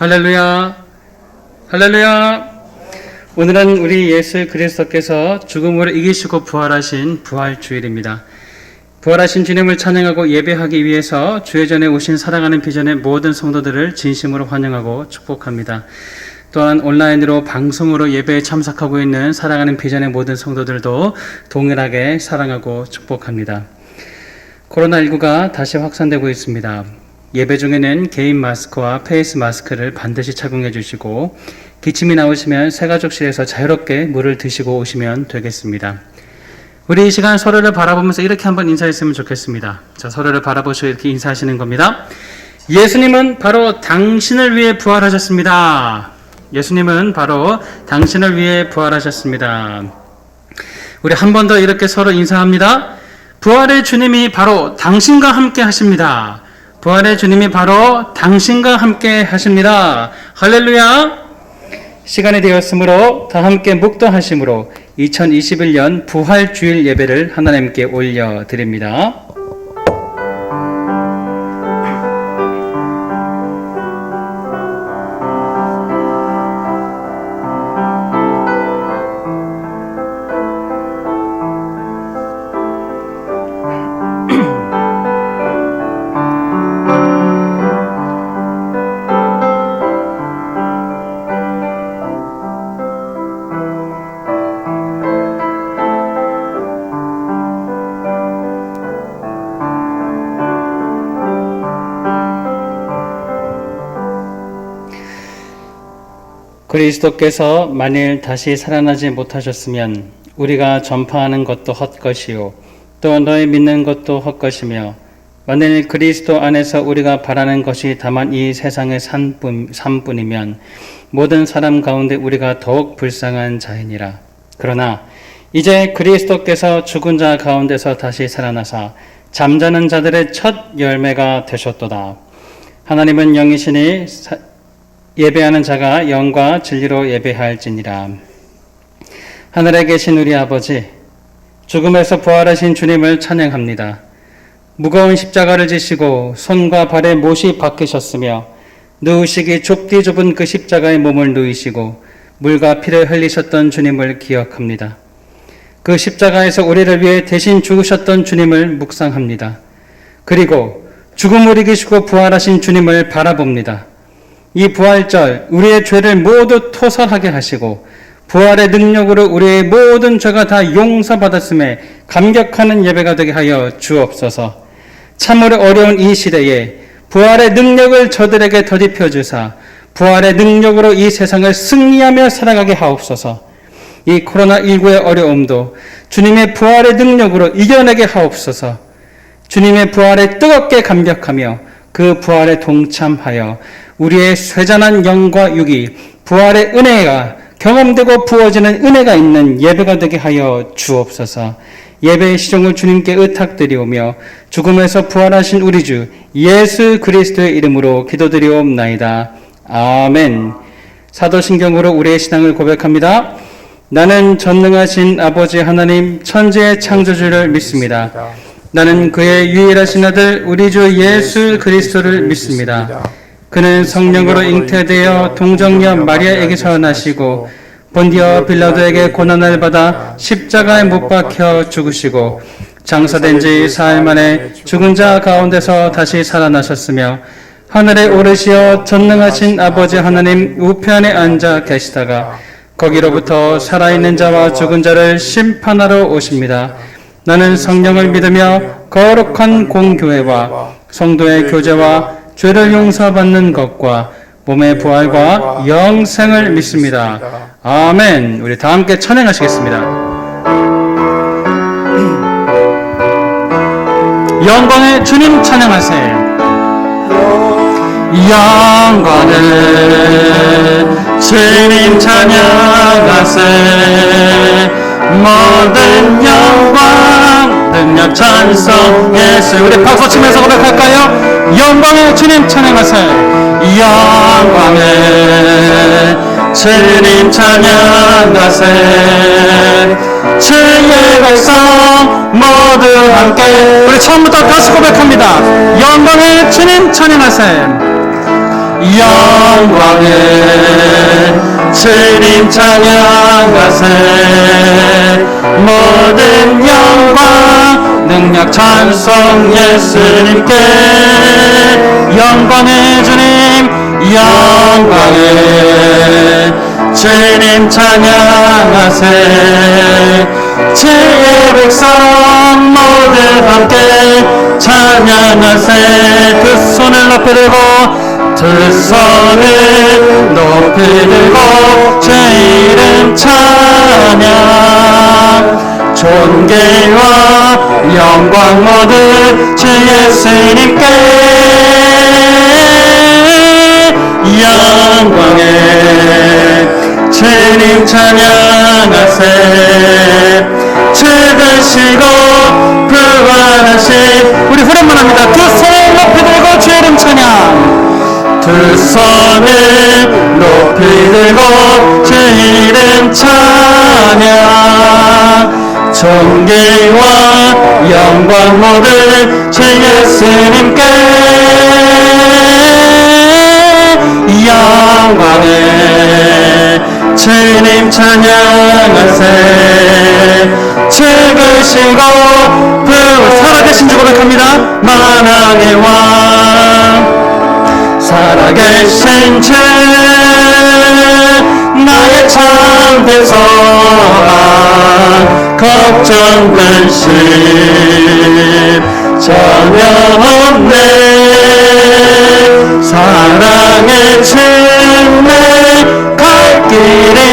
할렐루야, 할렐루야. 오늘은 우리 예수 그리스도께서 죽음을 이기시고 부활하신 부활주일입니다. 부활하신 주님을 찬양하고 예배하기 위해서 주의 전에 오신 사랑하는 비전의 모든 성도들을 진심으로 환영하고 축복합니다. 또한 온라인으로 방송으로 예배에 참석하고 있는 사랑하는 비전의 모든 성도들도 동일하게 사랑하고 축복합니다. 코로나19가 다시 확산되고 있습니다. 예배 중에는 개인 마스크와 페이스 마스크를 반드시 착용해 주시고 기침이 나오시면 새가족실에서 자유롭게 물을 드시고 오시면 되겠습니다. 우리 이 시간 서로를 바라보면서 이렇게 한번 인사했으면 좋겠습니다. 자, 서로를 바라보시고 이렇게 인사하시는 겁니다. 예수님은 바로 당신을 위해 부활하셨습니다. 예수님은 바로 당신을 위해 부활하셨습니다. 우리 한 번 더 이렇게 서로 인사합니다. 부활의 주님이 바로 당신과 함께 하십니다. 부활의 주님이 바로 당신과 함께 하십니다. 할렐루야. 시간이 되었으므로 다 함께 묵도하심으로 2021년 부활주일 예배를 하나님께 올려드립니다. 그리스도께서 만일 다시 살아나지 못하셨으면 우리가 전파하는 것도 헛것이요 또 너희 믿는 것도 헛것이며 만일 그리스도 안에서 우리가 바라는 것이 다만 이 세상의 삶뿐이면 모든 사람 가운데 우리가 더욱 불쌍한 자이니라. 그러나 이제 그리스도께서 죽은 자 가운데서 다시 살아나사 잠자는 자들의 첫 열매가 되셨도다. 하나님은 영이시니 예배하는 자가 영과 진리로 예배할지니라. 하늘에 계신 우리 아버지, 죽음에서 부활하신 주님을 찬양합니다. 무거운 십자가를 지시고 손과 발에 못이 박히셨으며 누우시기 좁디 좁은 그 십자가에 몸을 누이시고 물과 피를 흘리셨던 주님을 기억합니다. 그 십자가에서 우리를 위해 대신 죽으셨던 주님을 묵상합니다. 그리고 죽음을 이기시고 부활하신 주님을 바라봅니다. 이 부활절 우리의 죄를 모두 토설하게 하시고 부활의 능력으로 우리의 모든 죄가 다 용서받았음에 감격하는 예배가 되게 하여 주옵소서. 참으로 어려운 이 시대에 부활의 능력을 저들에게 더입혀 주사 부활의 능력으로 이 세상을 승리하며 살아가게 하옵소서. 이 코로나19의 어려움도 주님의 부활의 능력으로 이겨내게 하옵소서. 주님의 부활에 뜨겁게 감격하며 그 부활에 동참하여 우리의 쇠잔한 영과 육이 부활의 은혜가 경험되고 부어지는 은혜가 있는 예배가 되게 하여 주옵소서. 예배의 시종을 주님께 의탁드리오며 죽음에서 부활하신 우리 주 예수 그리스도의 이름으로 기도드리옵나이다. 아멘. 사도신경으로 우리의 신앙을 고백합니다. 나는 전능하신 아버지 하나님 천지의 창조주를 믿습니다. 나는 그의 유일하신 아들 우리 주 예수 그리스도를 믿습니다. 그는 성령으로 잉태되어 동정녀 마리아에게서 나시고 본디오 빌라도에게 고난을 받아 십자가에 못 박혀 죽으시고 장사된 지 사흘 만에 죽은 자 가운데서 다시 살아나셨으며 하늘에 오르시어 전능하신 아버지 하나님 우편에 앉아 계시다가 거기로부터 살아있는 자와 죽은 자를 심판하러 오십니다. 나는 성령을 믿으며 거룩한 공교회와 성도의 교제와 죄를 용서받는 것과 몸의 부활과 영생을 믿습니다. 아멘. 우리 다 함께 찬양하시겠습니다. 영광의 주님 찬양하세요. 영광의 주님 찬양하세 모든 영광 능력 찬송 예수. 우리 박수 치면서 고백할까요? 영광의 주님 찬양하세. 영광의 주님 찬양하세. 주의 백성 모두 함께. 우리 처음부터 다시 고백합니다. 영광의 주님 찬양하세. 영광을 주님 찬양하세. 모든 영광 능력 찬송 예수님께. 영광의 주님 영광을 주님 찬양하세. 주의 백성 모두 함께 찬양하세. 두 손을 높이 들고 두 손을 높이 들고 주 이름 찬양. 존귀와 영광 모두 주 예수님께. 영광에 주님 찬양하세. 죽으시고 부활하신 우리 후렴만 합니다. 두 손 높이 들고 주 이름 찬양. 두 손을 높이 들고 주 이름 찬양. 존귀와 영광 모두 주 예수님께. 영광에 주님 찬양하세. 죽으시고 살아계신 주 고백합니다. 만왕의 왕 살아계신 주 나의 참된 소망 걱정 근심 전혀 없네. 사랑의 주님 갈 길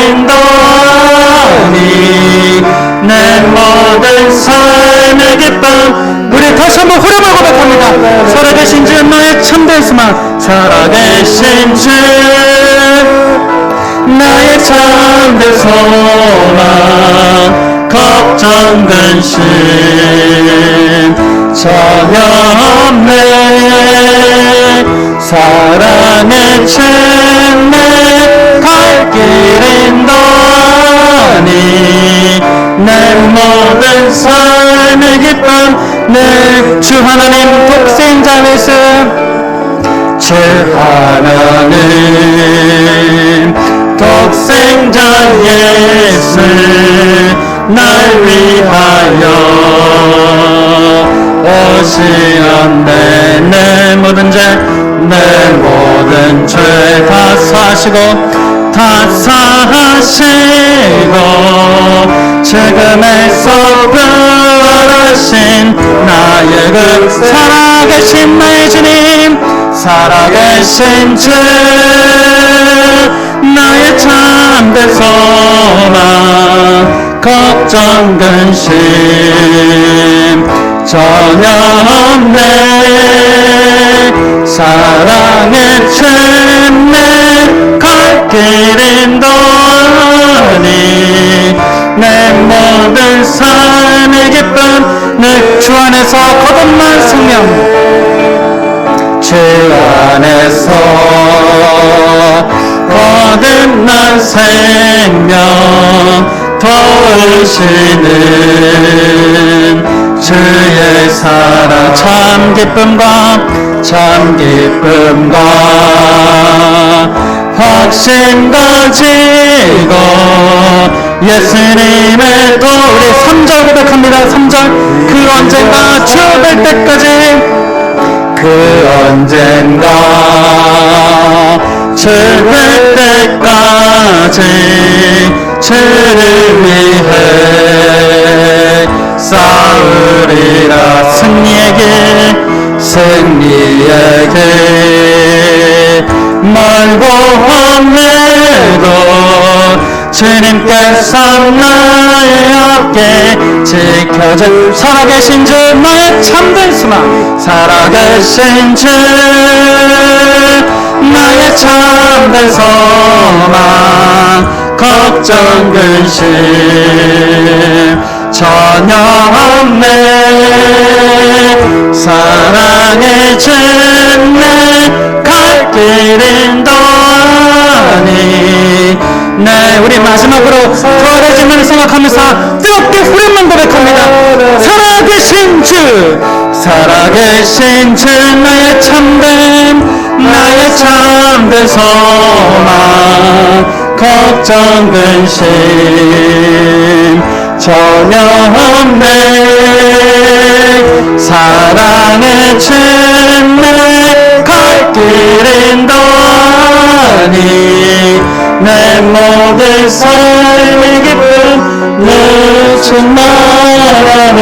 인도하니 내 모든 삶의 기쁨. 우리 다시 한번 후렴을 고백합니다. 살아계신 주 나의 참된 소망 살아계신 주 나의 참된 소망 걱정 근심 전혀 없네. 사랑의 주님 갈 길 인도하니 내 모든 삶의 기쁨. 네, 주 하나님 독생자 예수 주 하나님 독생자 예수 날 위하여 오시었네. 내 모든 죄 내 모든 죄 다 사시고 다 사하시고 죽음에서 부활하신 나의 그 살아계신 나의 주님 살아계신 주 나의 참된 소망 걱정 근심 전혀 없네. 사랑의 주님 갈 길 인도하니 내 모든 삶의 기쁨. 내 주 안에서 거듭난 생명 주 안에서 거듭난 생명 도우시는 주의 사랑 참 기쁨과 확신 가지고 예수님의 또 우리 3절 고백합니다. 3절 그 언젠가 주 뵐 때까지 그 언젠가 주 뵐 때까지 주를 위해 싸우리라. 승리의 길 멀고 험해도 주님께서 나의 어깨 지켜줄 살아계신 주 나의 참된 소망 살아계신 주 나의 참된 소망 걱정 근심 전혀 없네. 사랑의 주님 갈 길 인도하니. 네, 우리 마지막으로 부활하심을 생각하면서 뜨겁게 후렴만 고백합니다. 살아계신 주 나의 참된 나의 참된 소망 걱정 근심 전혀 없네. 사랑의 춤을 갈 길인 도니 내 모든 삶의 기쁨 늦은 말하네.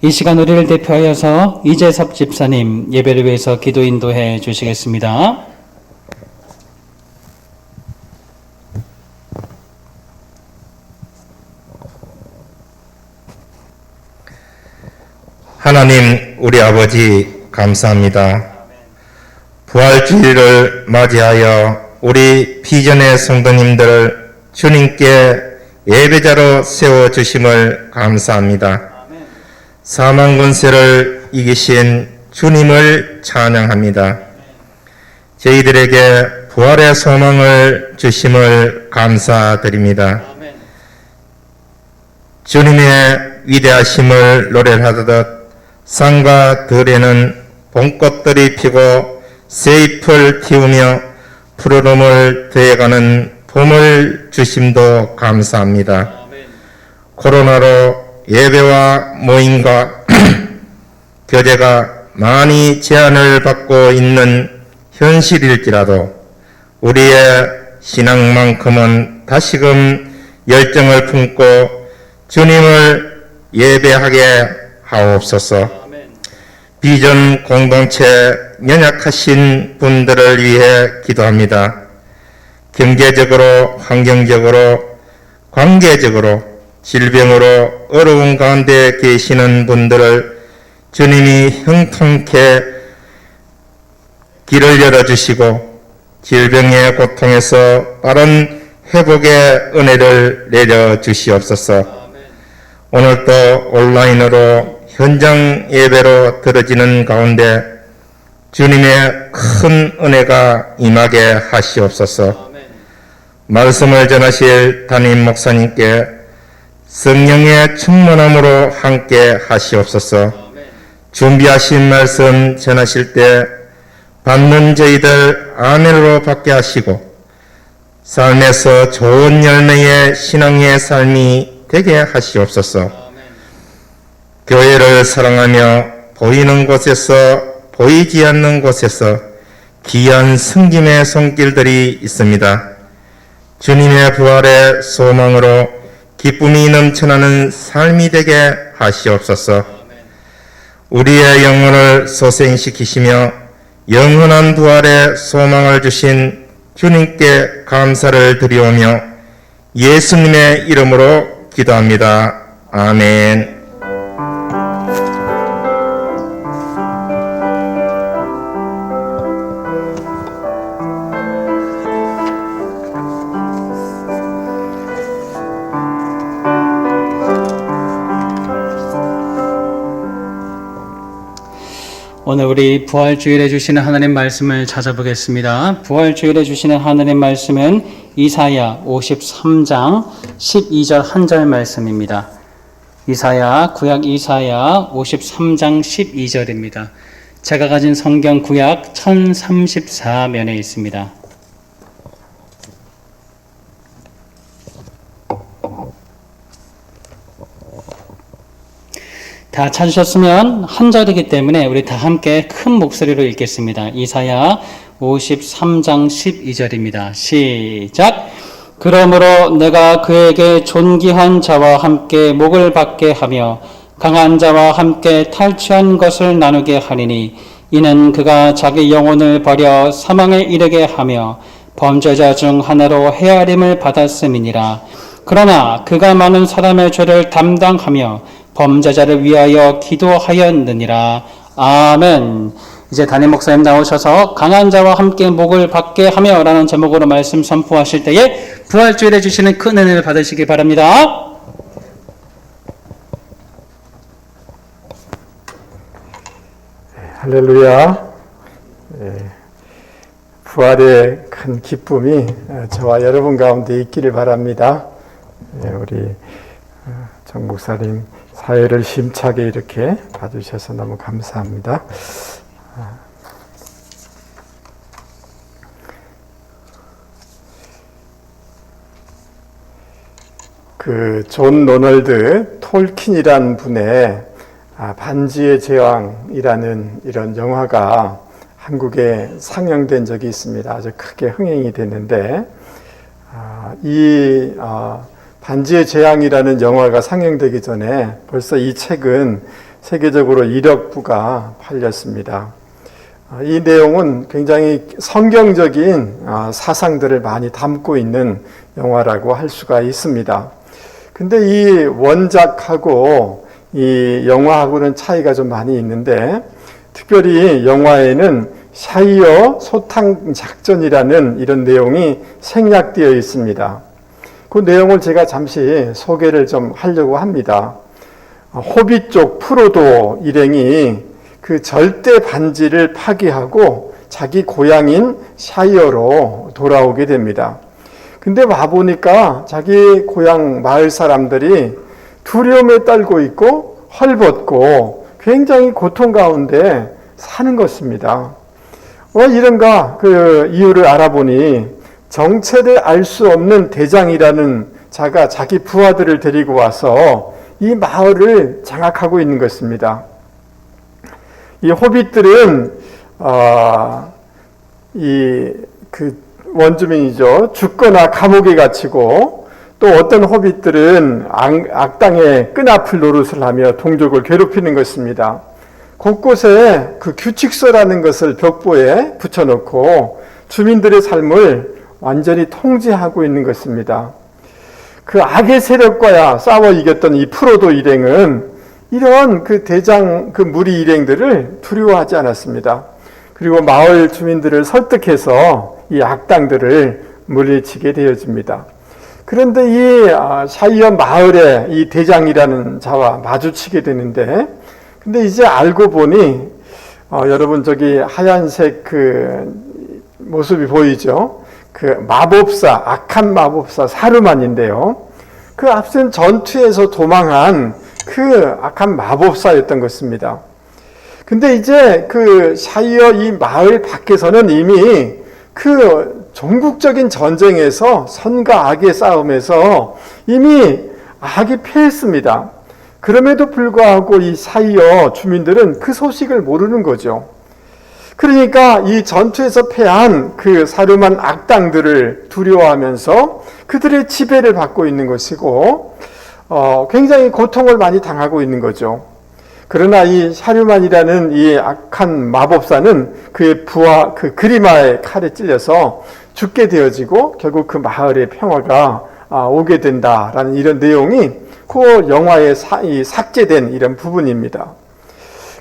이 시간 우리를 대표하여서 이재섭 집사님 예배를 위해서 기도 인도해 주시겠습니다. 하나님 우리 아버지 감사합니다. 부활주일을 맞이하여 우리 비전의 성도님들을 주님께 예배자로 세워주심을 감사합니다. 사망 권세를 이기신 주님을 찬양합니다. 저희들에게 부활의 소망을 주심을 감사드립니다. 주님의 위대하심을 노래하듯 산과 들에는 봄꽃들이 피고 새잎을 틔우며 푸르름을 더해가는 봄을 주심도 감사합니다. 코로나로 예배와 모임과 교제가 많이 제한을 받고 있는 현실일지라도 우리의 신앙만큼은 다시금 열정을 품고 주님을 예배하게 하옵소서. 비전 공동체 연약하신 분들을 위해 기도합니다. 경제적으로, 환경적으로, 관계적으로, 질병으로 어려운 가운데 계시는 분들을 주님이 형통케 길을 열어주시고 질병의 고통에서 빠른 회복의 은혜를 내려주시옵소서. 오늘도 온라인으로 현장 예배로 드려지는 가운데 주님의 큰 은혜가 임하게 하시옵소서. 말씀을 전하실 담임 목사님께 성령의 충만함으로 함께 하시옵소서. 준비하신 말씀 전하실 때 받는 저희들 아멘으로 받게 하시고 삶에서 좋은 열매의 신앙의 삶이 되게 하시옵소서. 교회를 사랑하며 보이는 곳에서 보이지 않는 곳에서 귀한 승김의 손길들이 있습니다. 주님의 부활의 소망으로 기쁨이 넘쳐나는 삶이 되게 하시옵소서. 우리의 영혼을 소생시키시며 영원한 부활의 소망을 주신 주님께 감사를 드리오며 예수님의 이름으로 기도합니다. 아멘. 오늘 우리 부활주일에 주시는 하나님 말씀을 찾아보겠습니다. 부활주일에 주시는 하나님 말씀은 이사야 53장 12절 한절 말씀입니다. 구약 이사야 53장 12절입니다. 제가 가진 성경 구약 1034면에 있습니다. 다 찾으셨으면 한 절이기 때문에 우리 다 함께 큰 목소리로 읽겠습니다. 이사야 53장 12절입니다. 시작! 그러므로 내가 그에게 존귀한 자와 함께 목을 받게 하며 강한 자와 함께 탈취한 것을 나누게 하리니 이는 그가 자기 영혼을 버려 사망에 이르게 하며 범죄자 중 하나로 헤아림을 받았음이니라. 그러나 그가 많은 사람의 죄를 담당하며 범죄자를 위하여 기도하였느니라. 아멘. 이제 담임 목사님 나오셔서 강한 자와 함께 목을 받게 하며 라는 제목으로 말씀 선포하실 때에 부활주일에 주시는 큰 은혜를 받으시기 바랍니다. 할렐루야. 부활의 큰 기쁨이 저와 여러분 가운데 있기를 바랍니다. 우리 정 목사님 사회를 힘차게 이렇게 봐주셔서 너무 감사합니다. 존 로널드 톨킨이란 분의 반지의 제왕이라는 이런 영화가 한국에 상영된 적이 있습니다. 아주 크게 흥행이 됐는데, 반지의 제왕이라는 영화가 상영되기 전에 벌써 이 책은 세계적으로 1억 부가 팔렸습니다. 이 내용은 굉장히 성경적인 사상들을 많이 담고 있는 영화라고 할 수가 있습니다. 근데 이 원작하고 이 영화하고는 차이가 좀 많이 있는데, 특별히 영화에는 샤이어 소탕 작전이라는 이런 내용이 생략되어 있습니다. 그 내용을 제가 잠시 소개를 좀 하려고 합니다. 호빗 쪽 프로도 일행이 그 절대 반지를 파괴하고 자기 고향인 샤이어로 돌아오게 됩니다. 근데 와보니까 자기 고향 마을 사람들이 두려움에 떨고 있고 헐벗고 굉장히 고통 가운데 사는 것입니다. 왜 이런가 그 이유를 알아보니 정체를 알 수 없는 대장이라는 자가 자기 부하들을 데리고 와서 이 마을을 장악하고 있는 것입니다. 이 호빗들은 원주민이죠. 죽거나 감옥에 갇히고, 또 어떤 호빗들은 악당의 끈앞을 노릇을 하며 동족을 괴롭히는 것입니다. 곳곳에 그 규칙서라는 것을 벽보에 붙여놓고 주민들의 삶을 완전히 통제하고 있는 것입니다. 그 악의 세력과 싸워 이겼던 이 프로도 일행은 이런 그 대장, 그 무리 일행들을 두려워하지 않았습니다. 그리고 마을 주민들을 설득해서 이 악당들을 물리치게 되어집니다. 그런데 이 샤이어 마을의 이 대장이라는 자와 마주치게 되는데, 근데 이제 알고 보니 여러분 저기 하얀색 그 모습이 보이죠? 그 마법사, 악한 마법사 사르만인데요. 그 앞선 전투에서 도망한 그 악한 마법사였던 것입니다. 근데 이제 그 샤이어 이 마을 밖에서는 이미 그 전국적인 전쟁에서 선과 악의 싸움에서 이미 악이 패했습니다. 그럼에도 불구하고 이 샤이어 주민들은 그 소식을 모르는 거죠. 그러니까 이 전투에서 패한 그 사르만 악당들을 두려워하면서 그들의 지배를 받고 있는 것이고, 굉장히 고통을 많이 당하고 있는 거죠. 그러나 이 샤르만이라는 이 악한 마법사는 그의 부하 그 그리마의 칼에 찔려서 죽게 되어지고 결국 그 마을의 평화가 오게 된다라는 이런 내용이 그 영화에 삭제된 이런 부분입니다.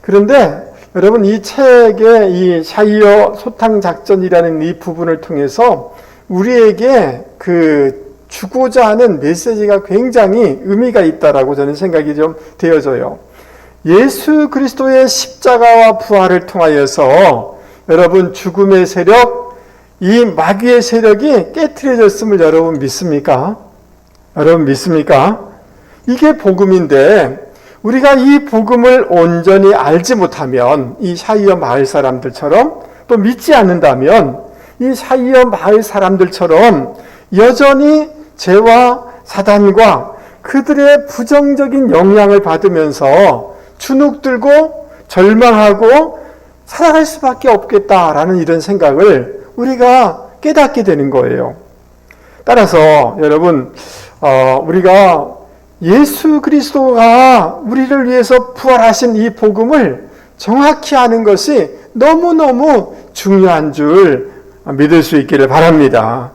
그런데 여러분 이 책의 이 샤이어 소탕 작전이라는 이 부분을 통해서 우리에게 그 주고자 하는 메시지가 굉장히 의미가 있다라고 저는 생각이 좀 되어져요. 예수 그리스도의 십자가와 부활을 통하여서 여러분 죽음의 세력, 이 마귀의 세력이 깨트려졌음을 여러분 믿습니까? 여러분 믿습니까? 이게 복음인데 우리가 이 복음을 온전히 알지 못하면 이 샤이어 마을 사람들처럼 또 믿지 않는다면 이 샤이어 마을 사람들처럼 여전히 죄와 사단과 그들의 부정적인 영향을 받으면서 주눅들고 절망하고 살아갈 수밖에 없겠다라는 이런 생각을 우리가 깨닫게 되는 거예요. 따라서 여러분 우리가 예수 그리스도가 우리를 위해서 부활하신 이 복음을 정확히 아는 것이 너무너무 중요한 줄 믿을 수 있기를 바랍니다.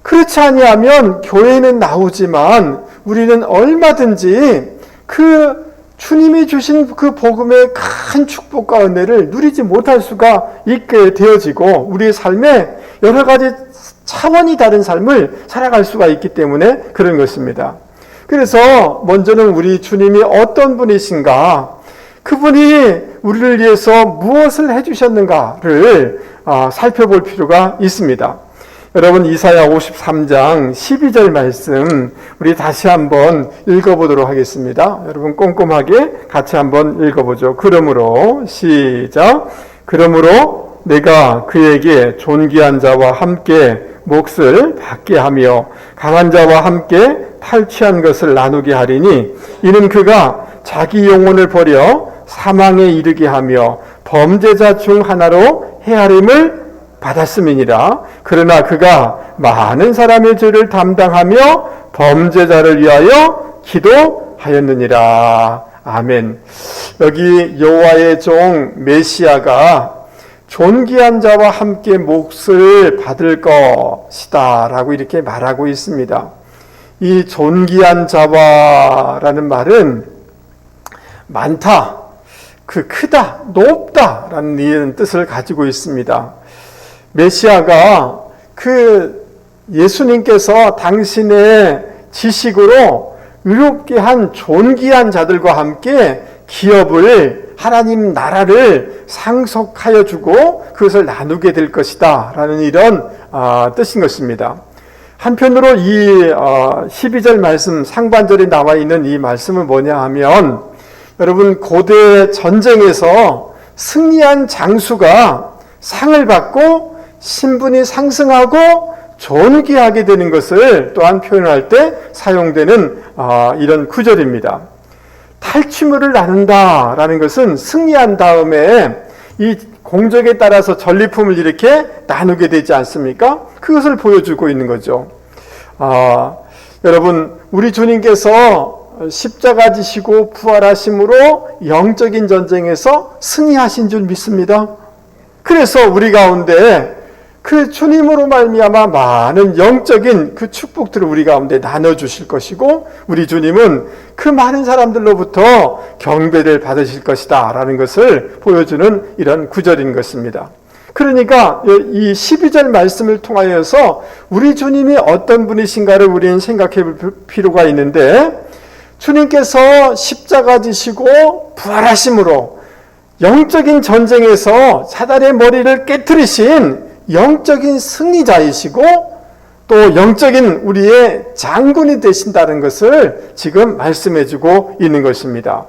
그렇지 아니하면 교회는 나오지만 우리는 얼마든지 그 주님이 주신 그 복음의 큰 축복과 은혜를 누리지 못할 수가 있게 되어지고 우리의 삶에 여러 가지 차원이 다른 삶을 살아갈 수가 있기 때문에 그런 것입니다. 그래서 먼저는 우리 주님이 어떤 분이신가, 그분이 우리를 위해서 무엇을 해주셨는가를 살펴볼 필요가 있습니다. 여러분 이사야 53장 12절 말씀 우리 다시 한번 읽어보도록 하겠습니다. 여러분 꼼꼼하게 같이 한번 읽어보죠. 그러므로 시작. 그러므로 내가 그에게 존귀한 자와 함께 몫을 받게 하며 강한 자와 함께 탈취한 것을 나누게 하리니 이는 그가 자기 영혼을 버려 사망에 이르게 하며 범죄자 중 하나로 헤아림을 받았음이니라. 그러나 그가 많은 사람의 죄를 담당하며 범죄자를 위하여 기도하였느니라. 아멘. 여기 여호와의 종 메시아가 존귀한 자와 함께 몫을 받을 것이다 라고 이렇게 말하고 있습니다. 이 존귀한 자와라는 말은 많다, 크다, 높다 라는 이런 뜻을 가지고 있습니다. 메시아가 예수님께서 당신의 지식으로 의롭게 한 존귀한 자들과 함께 기업을 하나님 나라를 상속하여 주고 그것을 나누게 될 것이다 라는 이런 뜻인 것입니다. 한편으로 이 12절 말씀 상반절에 나와 있는 이 말씀은 뭐냐 하면 여러분 고대 전쟁에서 승리한 장수가 상을 받고 신분이 상승하고 존귀하게 되는 것을 또한 표현할 때 사용되는 이런 구절입니다. 탈취물을 나눈다라는 것은 승리한 다음에 이 공적에 따라서 전리품을 이렇게 나누게 되지 않습니까? 그것을 보여주고 있는 거죠. 여러분 우리 주님께서 십자가 지시고 부활하심으로 영적인 전쟁에서 승리하신 줄 믿습니다. 그래서 우리 가운데 그 주님으로 말미암아 많은 영적인 그 축복들을 우리 가운데 나눠주실 것이고 우리 주님은 그 많은 사람들로부터 경배를 받으실 것이다 라는 것을 보여주는 이런 구절인 것입니다. 그러니까 이 12절 말씀을 통하여서 우리 주님이 어떤 분이신가를 우리는 생각해 볼 필요가 있는데 주님께서 십자가 지시고 부활하심으로 영적인 전쟁에서 사단의 머리를 깨트리신 영적인 승리자이시고 또 영적인 우리의 장군이 되신다는 것을 지금 말씀해주고 있는 것입니다.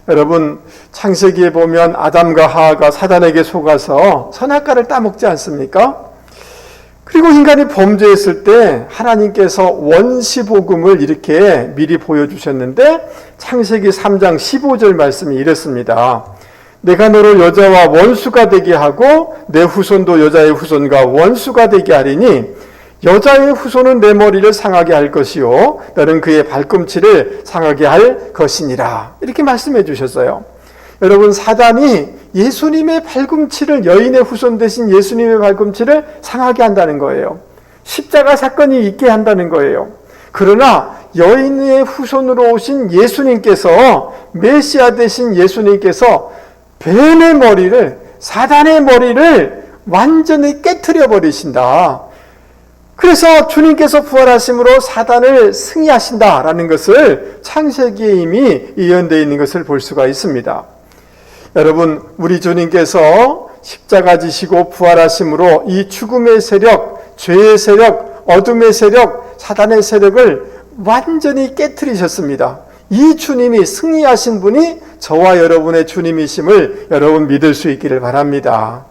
여러분 창세기에 보면 아담과 하와가 사단에게 속아서 선악과를 따먹지 않습니까? 그리고 인간이 범죄했을 때 하나님께서 원시복음을 이렇게 미리 보여주셨는데 창세기 3장 15절 말씀이 이렇습니다. 내가 너를 여자와 원수가 되게 하고 내 후손도 여자의 후손과 원수가 되게 하리니 여자의 후손은 내 머리를 상하게 할 것이요 너는 그의 발꿈치를 상하게 할 것이니라. 이렇게 말씀해 주셨어요. 여러분 사단이 예수님의 발꿈치를 여인의 후손 대신 예수님의 발꿈치를 상하게 한다는 거예요. 십자가 사건이 있게 한다는 거예요. 그러나 여인의 후손으로 오신 예수님께서 메시아 되신 예수님께서 뱀의 머리를 사단의 머리를 완전히 깨트려 버리신다. 그래서 주님께서 부활하심으로 사단을 승리하신다라는 것을 창세기에 이미 예언되어 있는 것을 볼 수가 있습니다. 여러분 우리 주님께서 십자가 지시고 부활하심으로 이 죽음의 세력, 죄의 세력, 어둠의 세력, 사단의 세력을 완전히 깨트리셨습니다. 이 주님이 승리하신 분이 저와 여러분의 주님이심을 여러분 믿을 수 있기를 바랍니다.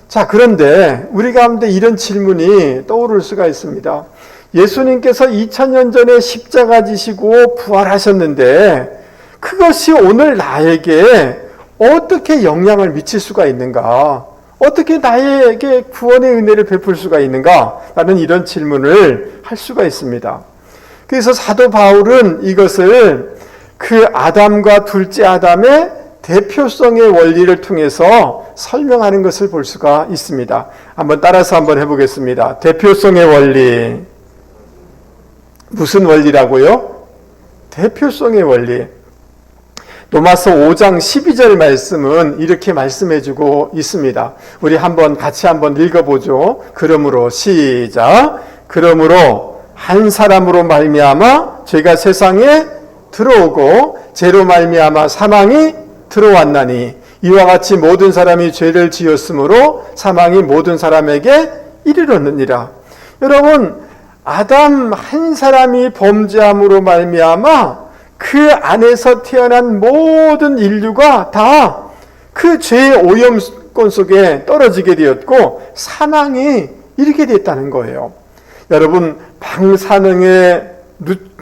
자, 그런데 우리 가운데 이런 질문이 떠오를 수가 있습니다. 예수님께서 2000년 전에 십자가 지시고 부활하셨는데 그것이 오늘 나에게 어떻게 영향을 미칠 수가 있는가? 어떻게 나에게 구원의 은혜를 베풀 수가 있는가? 라는 이런 질문을 할 수가 있습니다. 그래서 사도 바울은 이것을 그 아담과 둘째 아담의 대표성의 원리를 통해서 설명하는 것을 볼 수가 있습니다. 한번 따라서 한번 해보겠습니다. 대표성의 원리. 무슨 원리라고요? 대표성의 원리. 로마서 5장 12절 말씀은 이렇게 말씀해주고 있습니다. 우리 같이 한번 읽어보죠. 그러므로 시작. 그러므로 한 사람으로 말미암아 죄가 세상에 들어오고 죄로 말미암아 사망이 들어왔나니 이와 같이 모든 사람이 죄를 지었으므로 사망이 모든 사람에게 이르렀느니라. 여러분, 아담 한 사람이 범죄함으로 말미암아 그 안에서 태어난 모든 인류가 다 그 죄의 오염권 속에 떨어지게 되었고 사망이 이르게 됐다는 거예요. 여러분, 방사능에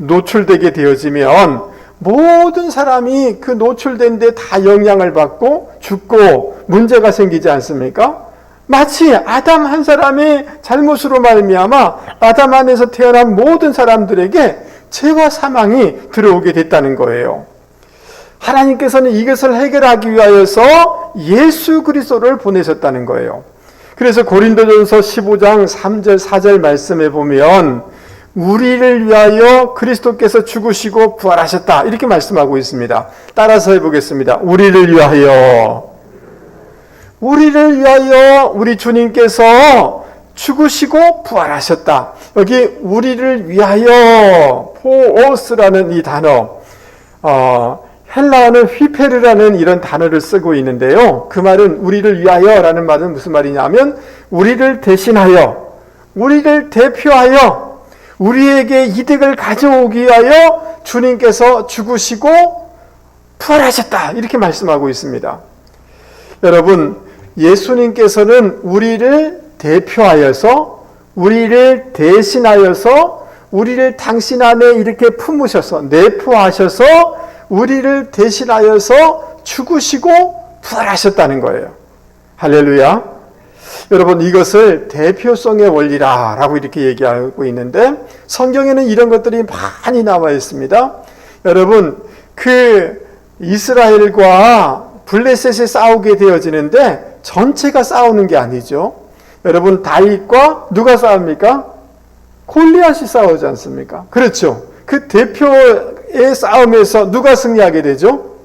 노출되게 되어지면 모든 사람이 그 노출된 데 다 영향을 받고 죽고 문제가 생기지 않습니까? 마치 아담 한 사람의 잘못으로 말미암아 아담 안에서 태어난 모든 사람들에게 죄와 사망이 들어오게 됐다는 거예요. 하나님께서는 이것을 해결하기 위하여서 예수 그리스도를 보내셨다는 거예요. 그래서 고린도전서 15장 3절 4절 말씀에 보면 우리를 위하여 그리스도께서 죽으시고 부활하셨다 이렇게 말씀하고 있습니다. 따라서 해보겠습니다. 우리를 위하여 우리 주님께서 죽으시고 부활하셨다. 여기 우리를 위하여 포오스라는 이 단어, 헬라어는 휘페르라는 이런 단어를 쓰고 있는데요. 그 말은 우리를 위하여라는 말은 무슨 말이냐면 우리를 대신하여, 우리를 대표하여, 우리에게 이득을 가져오기 위하여 주님께서 죽으시고 부활하셨다 이렇게 말씀하고 있습니다. 여러분, 예수님께서는 우리를 대표하여서, 우리를 대신하여서, 우리를 당신 안에 이렇게 품으셔서, 내포하셔서 우리를 대신하여서 죽으시고 부활하셨다는 거예요. 할렐루야. 여러분, 이것을 대표성의 원리라고 이렇게 얘기하고 있는데 성경에는 이런 것들이 많이 나와 있습니다. 여러분, 그 이스라엘과 블레셋이 싸우게 되어지는데 전체가 싸우는 게 아니죠. 여러분, 다윗과 누가 싸웁니까? 골리앗이 싸우지 않습니까? 그렇죠. 그 대표의 싸움에서 누가 승리하게 되죠?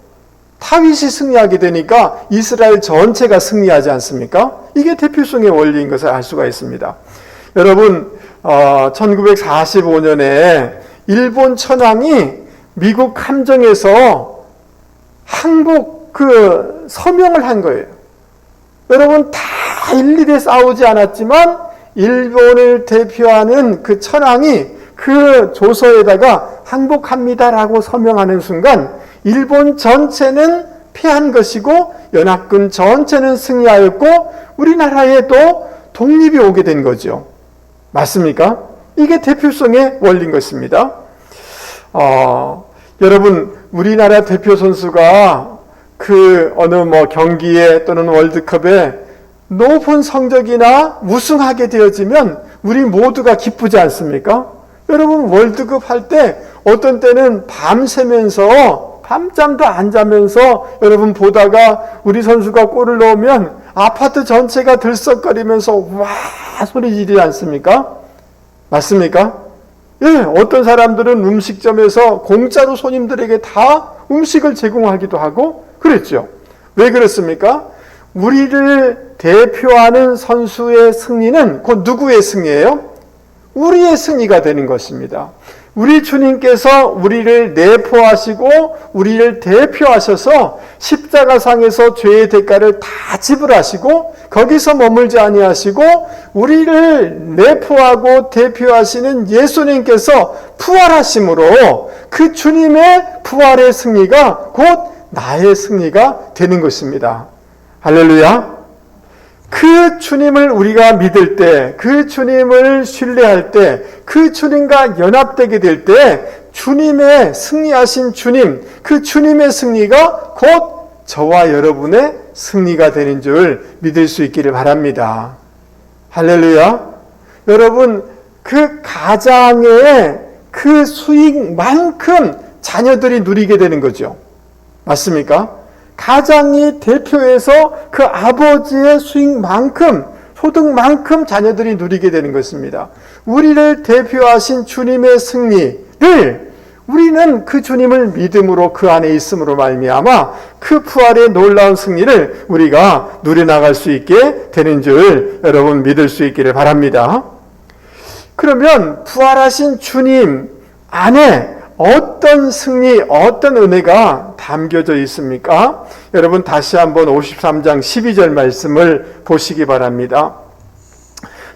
다윗이 승리하게 되니까 이스라엘 전체가 승리하지 않습니까? 이게 대표성의 원리인 것을 알 수가 있습니다. 여러분, 1945년에 일본 천황이 미국 함정에서 항복 서명을 한 거예요. 여러분, 다 일일이 싸우지 않았지만 일본을 대표하는 그 천황이 그 조서에다가 항복합니다라고 서명하는 순간 일본 전체는 패한 것이고 연합군 전체는 승리하였고 우리나라에도 독립이 오게 된 거죠. 맞습니까? 이게 대표성의 원리인 것입니다. 여러분, 우리나라 대표 선수가 그 어느 경기에 또는 월드컵에 높은 성적이나 우승하게 되어지면 우리 모두가 기쁘지 않습니까? 여러분, 월드컵 할 때 어떤 때는 밤새면서 밤잠도 안 자면서 여러분 보다가 우리 선수가 골을 넣으면 아파트 전체가 들썩거리면서 와 소리 지르지 않습니까? 맞습니까? 예, 어떤 사람들은 음식점에서 공짜로 손님들에게 다 음식을 제공하기도 하고 그랬죠. 왜 그렇습니까? 우리를 대표하는 선수의 승리는 곧 누구의 승리예요? 우리의 승리가 되는 것입니다. 우리 주님께서 우리를 내포하시고 우리를 대표하셔서 십자가상에서 죄의 대가를 다 지불하시고 거기서 머물지 아니하시고 우리를 내포하고 대표하시는 예수님께서 부활하심으로 그 주님의 부활의 승리가 곧 나의 승리가 되는 것입니다. 할렐루야. 그 주님을 우리가 믿을 때, 그 주님을 신뢰할 때, 그 주님과 연합되게 될 때 주님의 승리하신 주님, 그 주님의 승리가 곧 저와 여러분의 승리가 되는 줄 믿을 수 있기를 바랍니다. 할렐루야. 여러분, 그 가장의 그 수익만큼 자녀들이 누리게 되는 거죠. 맞습니까? 가장이 대표해서 그 아버지의 수익만큼, 소득만큼 자녀들이 누리게 되는 것입니다. 우리를 대표하신 주님의 승리를 우리는 그 주님을 믿음으로 그 안에 있음으로 말미암아 그 부활의 놀라운 승리를 우리가 누려나갈 수 있게 되는 줄 여러분 믿을 수 있기를 바랍니다. 그러면 부활하신 주님 안에 어떤 승리, 어떤 은혜가 담겨져 있습니까? 여러분 다시 한번 53장 12절 말씀을 보시기 바랍니다.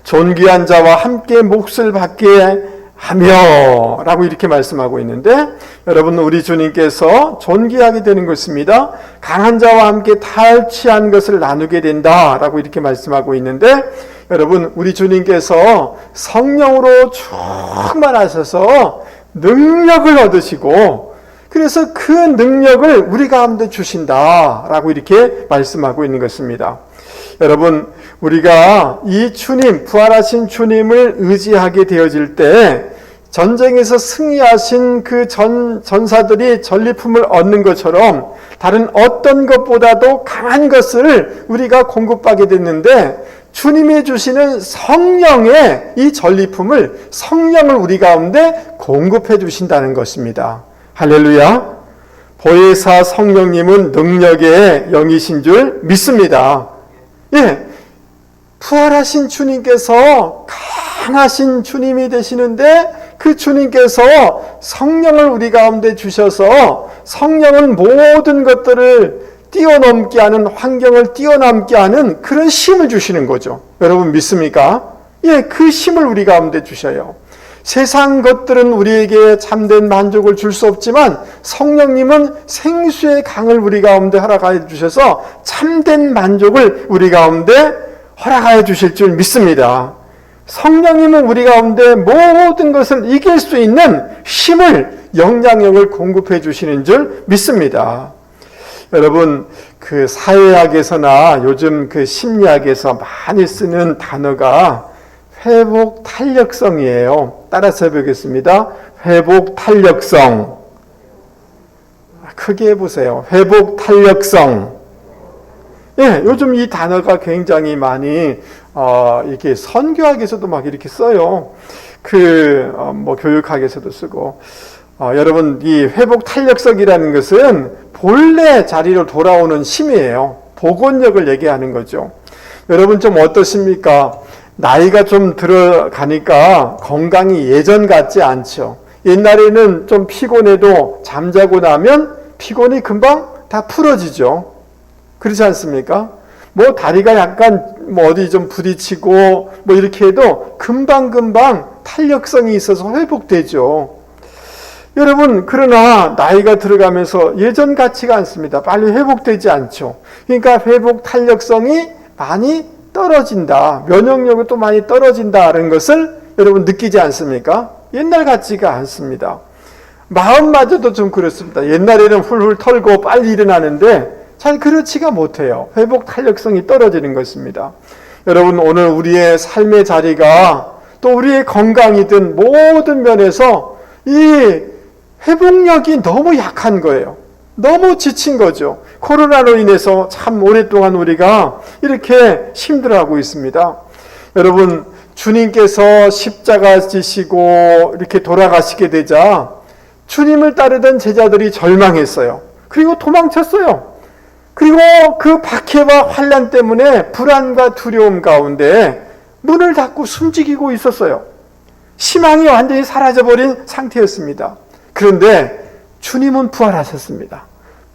존귀한 자와 함께 몫을 받게 하며 라고 이렇게 말씀하고 있는데, 여러분, 우리 주님께서 존귀하게 되는 것입니다. 강한 자와 함께 탈취한 것을 나누게 된다 라고 이렇게 말씀하고 있는데, 여러분, 우리 주님께서 성령으로 충만하셔서 능력을 얻으시고, 그래서 그 능력을 우리 가운데 주신다라고 이렇게 말씀하고 있는 것입니다. 여러분, 우리가 이 주님, 부활하신 주님을 의지하게 되어질 때 전쟁에서 승리하신 그 전사들이 전리품을 얻는 것처럼 다른 어떤 것보다도 강한 것을 우리가 공급하게 됐는데, 주님이 주시는 성령의 이 전리품을, 성령을 우리 가운데 공급해 주신다는 것입니다. 할렐루야. 보혜사 성령님은 능력의 영이신 줄 믿습니다. 예, 부활하신 주님께서 강하신 주님이 되시는데, 그 주님께서 성령을 우리 가운데 주셔서 성령은 모든 것들을 뛰어넘게 하는, 환경을 뛰어넘게 하는 그런 힘을 주시는 거죠. 여러분 믿습니까? 예, 그 힘을 우리 가운데 주셔요. 세상 것들은 우리에게 참된 만족을 줄 수 없지만 성령님은 생수의 강을 우리 가운데 허락하여 주셔서 참된 만족을 우리 가운데 허락하여 주실 줄 믿습니다. 성령님은 우리 가운데 모든 것을 이길 수 있는 힘을, 영향력을 공급해 주시는 줄 믿습니다. 여러분, 그 사회학에서나 요즘 그 심리학에서 많이 쓰는 단어가 회복 탄력성이에요. 따라서 해보겠습니다. 회복 탄력성. 크게 해보세요. 회복 탄력성. 예, 요즘 이 단어가 굉장히 많이 이렇게 선교학에서도 막 이렇게 써요. 교육학에서도 쓰고. 여러분, 이 회복 탄력성이라는 것은 본래 자리로 돌아오는 힘이에요. 복원력을 얘기하는 거죠. 여러분 좀 어떠십니까? 나이가 좀 들어가니까 건강이 예전 같지 않죠. 옛날에는 좀 피곤해도 잠자고 나면 피곤이 금방 다 풀어지죠. 그렇지 않습니까? 다리가 약간 어디 좀 부딪히고 이렇게 해도 금방금방 탄력성이 있어서 회복되죠. 여러분, 그러나 나이가 들어가면서 예전 같지가 않습니다. 빨리 회복되지 않죠. 그러니까 회복 탄력성이 많이 떨어진다. 면역력이 또 많이 떨어진다는 것을 여러분 느끼지 않습니까? 옛날 같지가 않습니다. 마음마저도 좀 그렇습니다. 옛날에는 훌훌 털고 빨리 일어나는데 잘 그렇지가 못해요. 회복 탄력성이 떨어지는 것입니다. 여러분, 오늘 우리의 삶의 자리가 또 우리의 건강이든 모든 면에서 이 회복력이 너무 약한 거예요. 너무 지친 거죠. 코로나로 인해서 참 오랫동안 우리가 이렇게 힘들어하고 있습니다. 여러분, 주님께서 십자가 지시고 이렇게 돌아가시게 되자 주님을 따르던 제자들이 절망했어요. 그리고 도망쳤어요. 그리고 그 박해와 환난 때문에 불안과 두려움 가운데 문을 닫고 숨지기고 있었어요. 희망이 완전히 사라져버린 상태였습니다. 그런데 주님은 부활하셨습니다.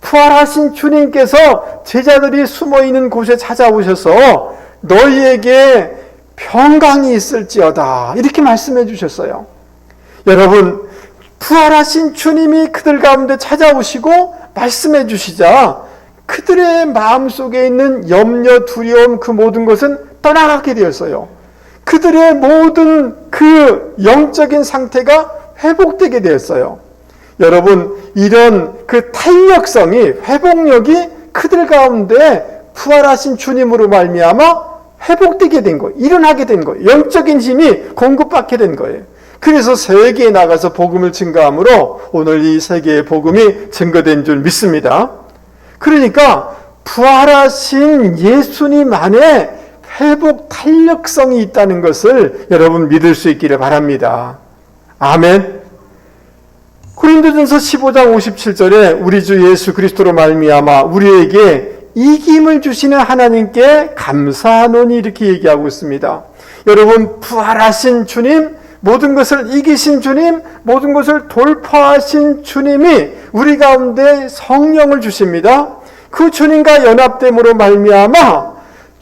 부활하신 주님께서 제자들이 숨어있는 곳에 찾아오셔서 너희에게 평강이 있을지어다 이렇게 말씀해 주셨어요. 여러분, 부활하신 주님이 그들 가운데 찾아오시고 말씀해 주시자 그들의 마음속에 있는 염려, 두려움, 그 모든 것은 떠나가게 되었어요. 그들의 모든 그 영적인 상태가 회복되게 되었어요. 여러분, 이런 그 탄력성이, 회복력이 그들 가운데 부활하신 주님으로 말미암아 회복되게 된 거예요. 일어나게 된 거예요. 영적인 힘이 공급받게 된 거예요. 그래서 세계에 나가서 복음을 증거함으로 오늘 이 세계의 복음이 증거된 줄 믿습니다. 그러니까 부활하신 예수님 안에 회복 탄력성이 있다는 것을 여러분 믿을 수 있기를 바랍니다. 아멘. 고린도전서 15장 57절에 우리 주 예수 그리스도로 말미암아 우리에게 이김을 주시는 하나님께 감사하노니 이렇게 얘기하고 있습니다. 여러분, 부활하신 주님, 모든 것을 이기신 주님, 모든 것을 돌파하신 주님이 우리 가운데 성령을 주십니다. 그 주님과 연합됨으로 말미암아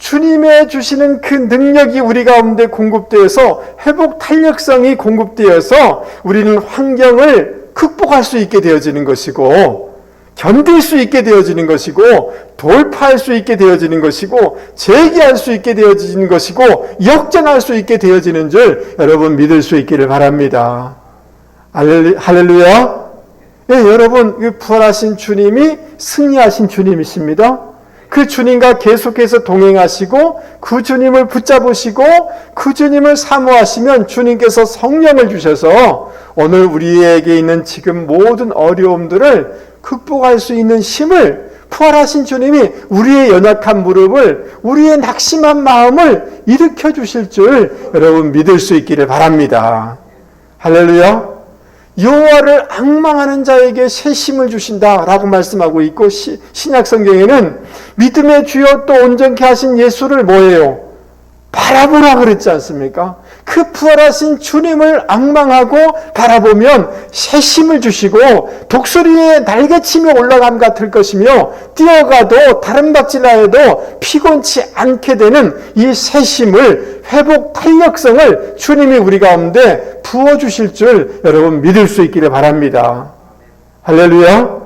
주님의 주시는 그 능력이 우리 가운데 공급되어서 회복 탄력성이 공급되어서 우리는 환경을 극복할 수 있게 되어지는 것이고 견딜 수 있게 되어지는 것이고 돌파할 수 있게 되어지는 것이고 재기할 수 있게 되어지는 것이고 역전할 수 있게 되어지는 줄 여러분 믿을 수 있기를 바랍니다. 할렐루야. 예, 여러분 부활하신 주님이 승리하신 주님이십니다. 그 주님과 계속해서 동행하시고 그 주님을 붙잡으시고 그 주님을 사모하시면 주님께서 성령을 주셔서 오늘 우리에게 있는 지금 모든 어려움들을 극복할 수 있는 힘을 부활하신 주님이 우리의 연약한 무릎을 우리의 낙심한 마음을 일으켜 주실 줄 여러분 믿을 수 있기를 바랍니다. 할렐루야. 여호와를 앙망하는 자에게 새 힘을 주신다라고 말씀하고 있고 신약 성경에는 믿음의 주여 또 온전케 하신 예수를 뭐예요? 바라보라 그랬지 않습니까? 그 부활하신 주님을 앙망하고 바라보면 새 힘을 주시고 독수리의 날개치며 올라감 같을 것이며 뛰어가도 다른 박질라 해도 피곤치 않게 되는 이 새 힘을 회복 탄력성을 주님이 우리 가운데 부어주실 줄 여러분 믿을 수 있기를 바랍니다. 할렐루야.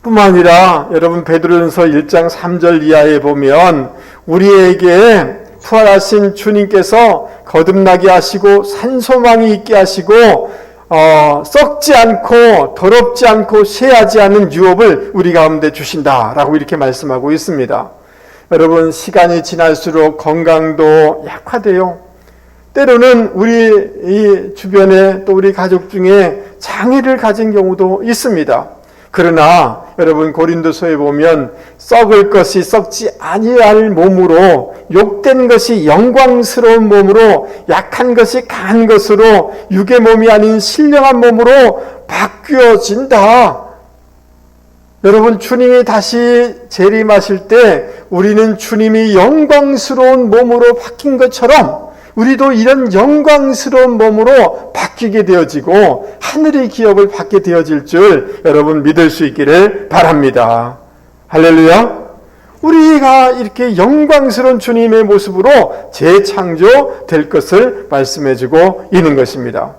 뿐만 아니라 여러분 베드로전서 1장 3절 이하에 보면 우리에게 부활하신 주님께서 거듭나게 하시고 산소망이 있게 하시고 썩지 않고 더럽지 않고 쇠하지 않은 유업을 우리 가운데 주신다라고 이렇게 말씀하고 있습니다. 여러분 시간이 지날수록 건강도 약화돼요. 때로는 우리 이 주변에 또 우리 가족 중에 장애를 가진 경우도 있습니다. 그러나 여러분 고린도서에 보면 썩을 것이 썩지 아니할 몸으로 욕된 것이 영광스러운 몸으로 약한 것이 강한 것으로 육의 몸이 아닌 신령한 몸으로 바뀌어진다. 여러분 주님이 다시 재림하실 때 우리는 주님이 영광스러운 몸으로 바뀐 것처럼 우리도 이런 영광스러운 몸으로 바뀌게 되어지고 하늘의 기업을 받게 되어질 줄 여러분 믿을 수 있기를 바랍니다. 할렐루야. 우리가 이렇게 영광스러운 주님의 모습으로 재창조될 것을 말씀해주고 있는 것입니다.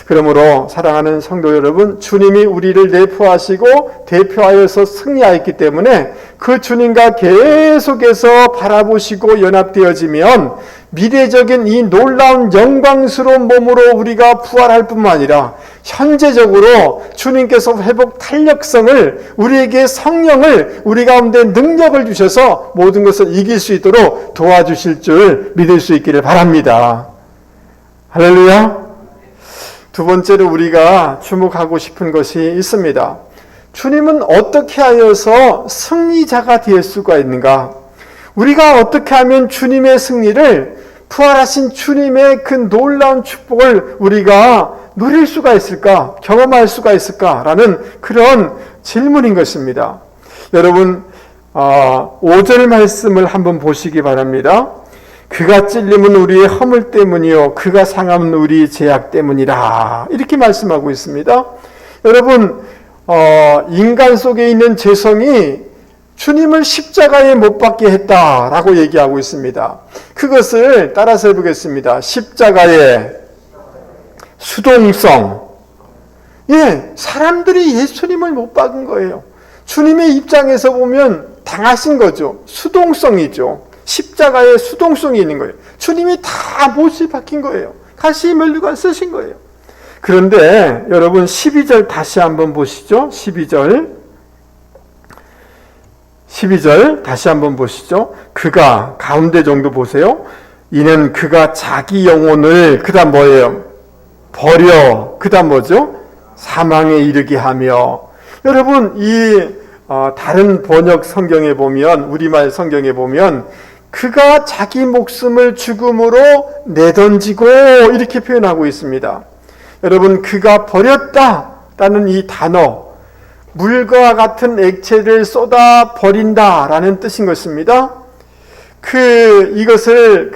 그러므로 사랑하는 성도 여러분, 주님이 우리를 내포하시고 대표하여서 승리하였기 때문에 그 주님과 계속해서 바라보시고 연합되어지면 미래적인 이 놀라운 영광스러운 몸으로 우리가 부활할 뿐만 아니라 현재적으로 주님께서 회복 탄력성을 우리에게 성령을 우리 가운데 능력을 주셔서 모든 것을 이길 수 있도록 도와주실 줄 믿을 수 있기를 바랍니다. 할렐루야. 두 번째로 우리가 주목하고 싶은 것이 있습니다. 주님은 어떻게 하여서 승리자가 될 수가 있는가? 우리가 어떻게 하면 주님의 승리를 부활하신 주님의 그 놀라운 축복을 우리가 누릴 수가 있을까? 경험할 수가 있을까? 라는 그런 질문인 것입니다. 여러분 5절 말씀을 한번 보시기 바랍니다. 그가 찔림은 우리의 허물 때문이요 그가 상함은 우리의 죄악 때문이라 이렇게 말씀하고 있습니다. 여러분 인간 속에 있는 죄성이 주님을 십자가에 못 박게 했다라고 얘기하고 있습니다. 그것을 따라서 해보겠습니다. 십자가의 수동성. 예, 사람들이 예수님을 못 박은 거예요. 주님의 입장에서 보면 당하신 거죠. 수동성이죠. 십자가에 수동성이 있는 거예요. 주님이 다 못이 박힌 거예요. 가시 면류관 쓰신 거예요. 그런데 여러분 12절 다시 한번 보시죠. 12절 다시 한번 보시죠. 그가 가운데 정도 보세요. 이는 그가 자기 영혼을 그다음 뭐예요? 버려 그다음 뭐죠? 사망에 이르게 하며. 여러분 이 다른 번역 성경에 보면 우리말 성경에 보면 그가 자기 목숨을 죽음으로 내던지고 이렇게 표현하고 있습니다. 여러분 그가 버렸다라는 이 단어 물과 같은 액체를 쏟아 버린다라는 뜻인 것입니다. 이것을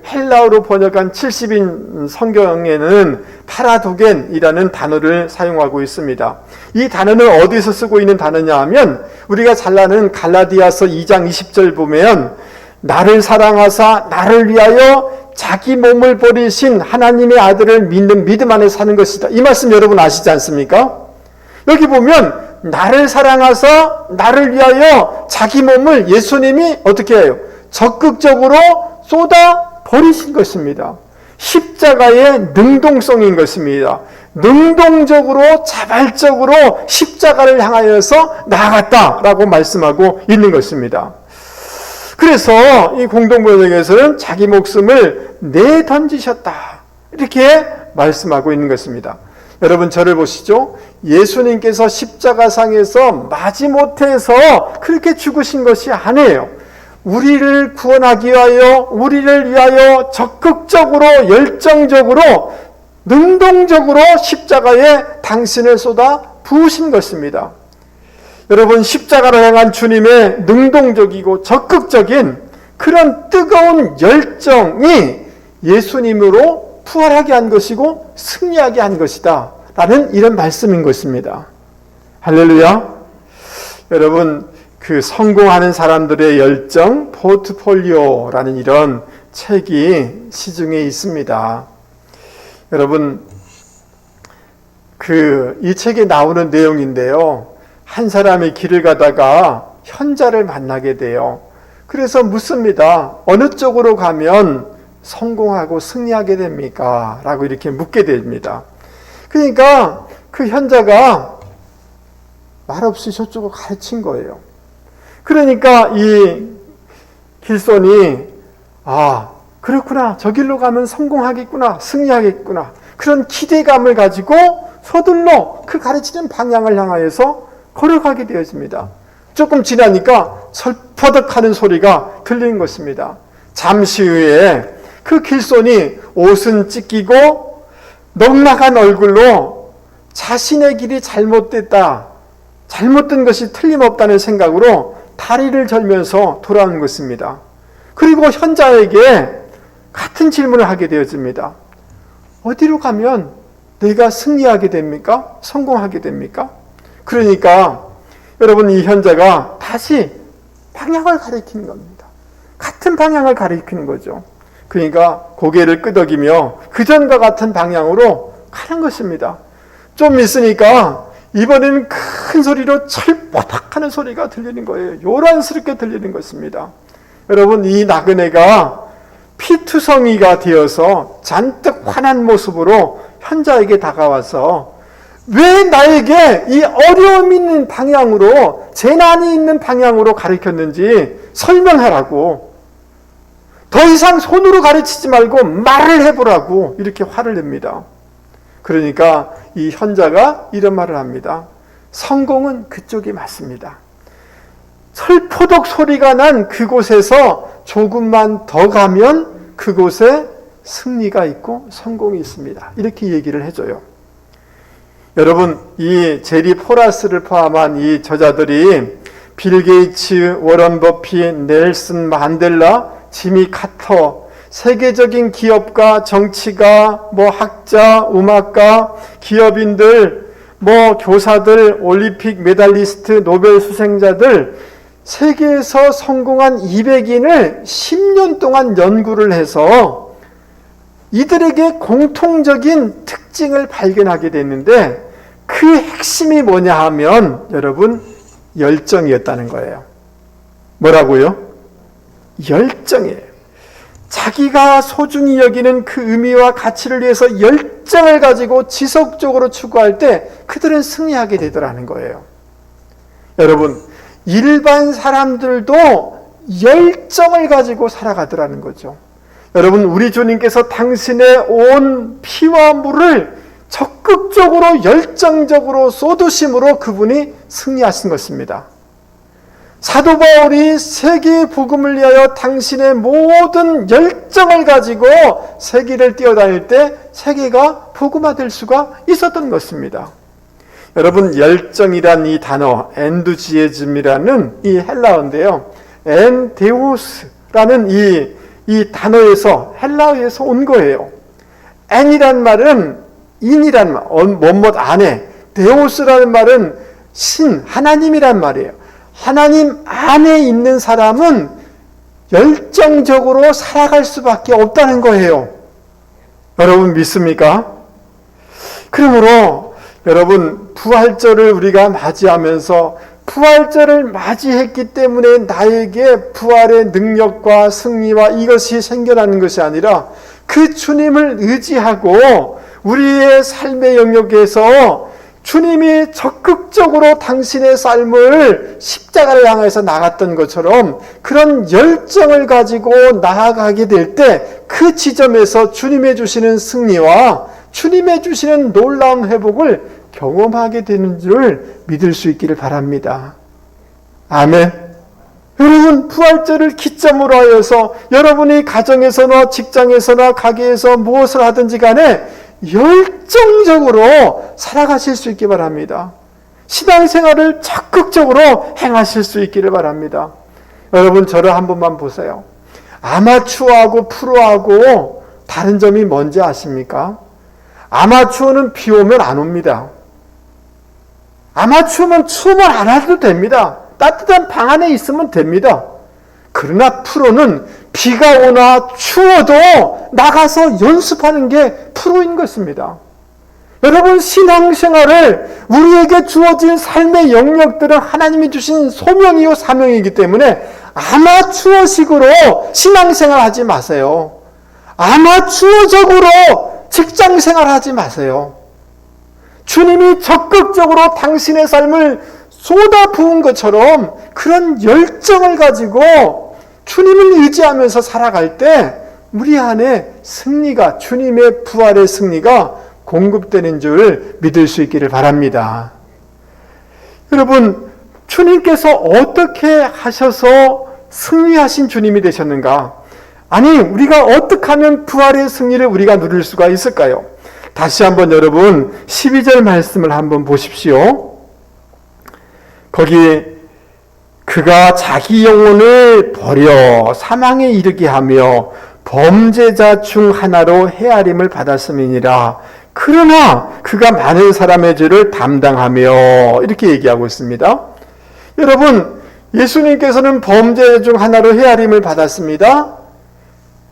헬라어로 번역한 70인 성경에는 파라도겐이라는 단어를 사용하고 있습니다. 이 단어는 어디서 쓰고 있는 단어냐 하면 우리가 잘 아는 갈라디아서 2장 20절 보면 나를 사랑하사 나를 위하여 자기 몸을 버리신 하나님의 아들을 믿는 믿음 안에 사는 것이다. 이 말씀 여러분 아시지 않습니까? 여기 보면 나를 사랑하사 나를 위하여 자기 몸을 예수님이 어떻게 해요? 적극적으로 쏟아 버리신 것입니다. 십자가의 능동성인 것입니다. 능동적으로 자발적으로 십자가를 향하여서 나아갔다라고 말씀하고 있는 것입니다. 그래서 이 공동번역에서는 자기 목숨을 내던지셨다 이렇게 말씀하고 있는 것입니다. 여러분 저를 보시죠. 예수님께서 십자가상에서 마지못해서 그렇게 죽으신 것이 아니에요. 우리를 구원하기 위하여 우리를 위하여 적극적으로 열정적으로 능동적으로 십자가에 당신을 쏟아 부으신 것입니다. 여러분 십자가를 향한 주님의 능동적이고 적극적인 그런 뜨거운 열정이 예수님으로 부활하게 한 것이고 승리하게 한 것이다 라는 이런 말씀인 것입니다. 할렐루야. 여러분 성공하는 사람들의 열정 포트폴리오라는 이런 책이 시중에 있습니다. 여러분 이 책에 나오는 내용인데요. 한 사람이 길을 가다가 현자를 만나게 돼요. 그래서 묻습니다. 어느 쪽으로 가면 성공하고 승리하게 됩니까? 라고 이렇게 묻게 됩니다. 그러니까 그 현자가 말없이 저쪽으로 가르친 거예요. 그러니까 이 길손이 그렇구나. 저 길로 가면 성공하겠구나. 승리하겠구나. 그런 기대감을 가지고 서둘러 그 가르치는 방향을 향하여서 걸어가게 되어집니다. 조금 지나니까 설퍼덕하는 소리가 들리는 것입니다. 잠시 후에 그 길손이 옷은 찢기고 넉넉한 얼굴로 자신의 길이 잘못됐다. 잘못된 것이 틀림없다는 생각으로 다리를 절면서 돌아오는 것입니다. 그리고 현자에게 같은 질문을 하게 되어집니다. 어디로 가면 내가 승리하게 됩니까? 성공하게 됩니까? 그러니까 여러분 이 현자가 다시 방향을 가리키는 겁니다. 같은 방향을 가리키는 거죠. 그러니까 고개를 끄덕이며 그전과 같은 방향으로 가는 것입니다. 좀 있으니까 이번에는 큰 소리로 철바닥하는 소리가 들리는 거예요. 요란스럽게 들리는 것입니다. 여러분 이 나그네가 피투성이가 되어서 잔뜩 화난 모습으로 현자에게 다가와서 왜 나에게 이 어려움 있는 방향으로 재난이 있는 방향으로 가르쳤는지 설명하라고 더 이상 손으로 가르치지 말고 말을 해보라고 이렇게 화를 냅니다. 그러니까 이 현자가 이런 말을 합니다. 성공은 그쪽이 맞습니다. 철포덕 소리가 난 그곳에서 조금만 더 가면 그곳에 승리가 있고 성공이 있습니다. 이렇게 얘기를 해줘요. 여러분 이 제리 포라스를 포함한 이 저자들이 빌 게이츠, 워런 버핏, 넬슨 만델라, 지미 카터, 세계적인 기업가, 정치가, 학자, 음악가, 기업인들, 교사들, 올림픽 메달리스트, 노벨 수생자들 세계에서 성공한 200인을 10년 동안 연구를 해서 이들에게 공통적인 특징을 발견하게 됐는데 그 핵심이 뭐냐 하면 여러분 열정이었다는 거예요. 뭐라고요? 열정이에요. 자기가 소중히 여기는 그 의미와 가치를 위해서 열정을 가지고 지속적으로 추구할 때 그들은 승리하게 되더라는 거예요. 여러분 일반 사람들도 열정을 가지고 살아가더라는 거죠. 여러분 우리 주님께서 당신의 온 피와 물을 적극적으로 열정적으로 쏟으심으로 그분이 승리하신 것입니다. 사도 바울이 세계 복음을 위하여 당신의 모든 열정을 가지고 세계를 뛰어다닐 때 세계가 복음화될 수가 있었던 것입니다. 여러분 열정이란 이 단어 엔두지에즘이라는 이 헬라어인데요. 엔데오스 라는 이 단어에서 헬라어에서 온 거예요. 엔이란 말은 인이란 말, 뭐뭐 안에, 데오스라는 말은 신, 하나님이란 말이에요. 하나님 안에 있는 사람은 열정적으로 살아갈 수밖에 없다는 거예요. 여러분 믿습니까? 그러므로 여러분 부활절을 우리가 맞이하면서 부활절을 맞이했기 때문에 나에게 부활의 능력과 승리와 이것이 생겨나는 것이 아니라 그 주님을 의지하고 우리의 삶의 영역에서 주님이 적극적으로 당신의 삶을 십자가를 향해서 나갔던 것처럼 그런 열정을 가지고 나아가게 될 때 그 지점에서 주님의 주시는 승리와 주님의 주시는 놀라운 회복을 경험하게 되는 줄 믿을 수 있기를 바랍니다. 아멘. 여러분 부활절을 기점으로 하여서 여러분이 가정에서나 직장에서나 가게에서 무엇을 하든지 간에 열정적으로 살아가실 수 있기 바랍니다. 신앙생활을 적극적으로 행하실 수 있기를 바랍니다. 여러분 저를 한 번만 보세요. 아마추어하고 프로하고 다른 점이 뭔지 아십니까? 아마추어는 비 오면 안 옵니다. 아마추어는 추우면 안 와도 됩니다. 따뜻한 방 안에 있으면 됩니다. 그러나 프로는 비가 오나 추워도 나가서 연습하는 게 프로인 것입니다. 여러분 신앙생활을 우리에게 주어진 삶의 영역들은 하나님이 주신 소명이요 사명이기 때문에 아마추어식으로 신앙생활 하지 마세요. 아마추어적으로 직장생활 하지 마세요. 주님이 적극적으로 당신의 삶을 쏟아부은 것처럼 그런 열정을 가지고 주님을 의지하면서 살아갈 때 우리 안에 승리가 주님의 부활의 승리가 공급되는 줄 믿을 수 있기를 바랍니다. 여러분 주님께서 어떻게 하셔서 승리하신 주님이 되셨는가? 아니 우리가 어떻게 하면 부활의 승리를 우리가 누릴 수가 있을까요? 다시 한번 여러분 12절 말씀을 한번 보십시오. 거기 그가 자기 영혼을 버려 사망에 이르게 하며 범죄자 중 하나로 헤아림을 받았음이니라. 그러나 그가 많은 사람의 죄를 담당하며 이렇게 얘기하고 있습니다. 여러분 예수님께서는 범죄자 중 하나로 헤아림을 받았습니다.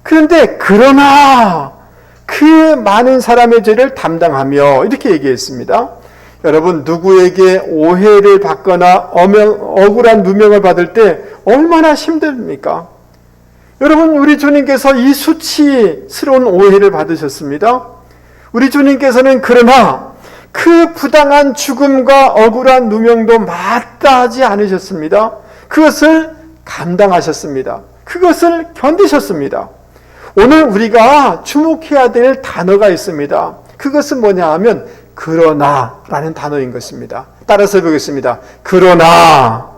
그런데 그러나 그 많은 사람의 죄를 담당하며 이렇게 얘기했습니다. 여러분 누구에게 오해를 받거나 억울한 누명을 받을 때 얼마나 힘듭니까? 여러분 우리 주님께서 이 수치스러운 오해를 받으셨습니다. 우리 주님께서는 그러나 그 부당한 죽음과 억울한 누명도 마다하지 않으셨습니다. 그것을 감당하셨습니다. 그것을 견디셨습니다. 오늘 우리가 주목해야 될 단어가 있습니다. 그것은 뭐냐 하면 그러나라는 단어인 것입니다. 따라서 보겠습니다. 그러나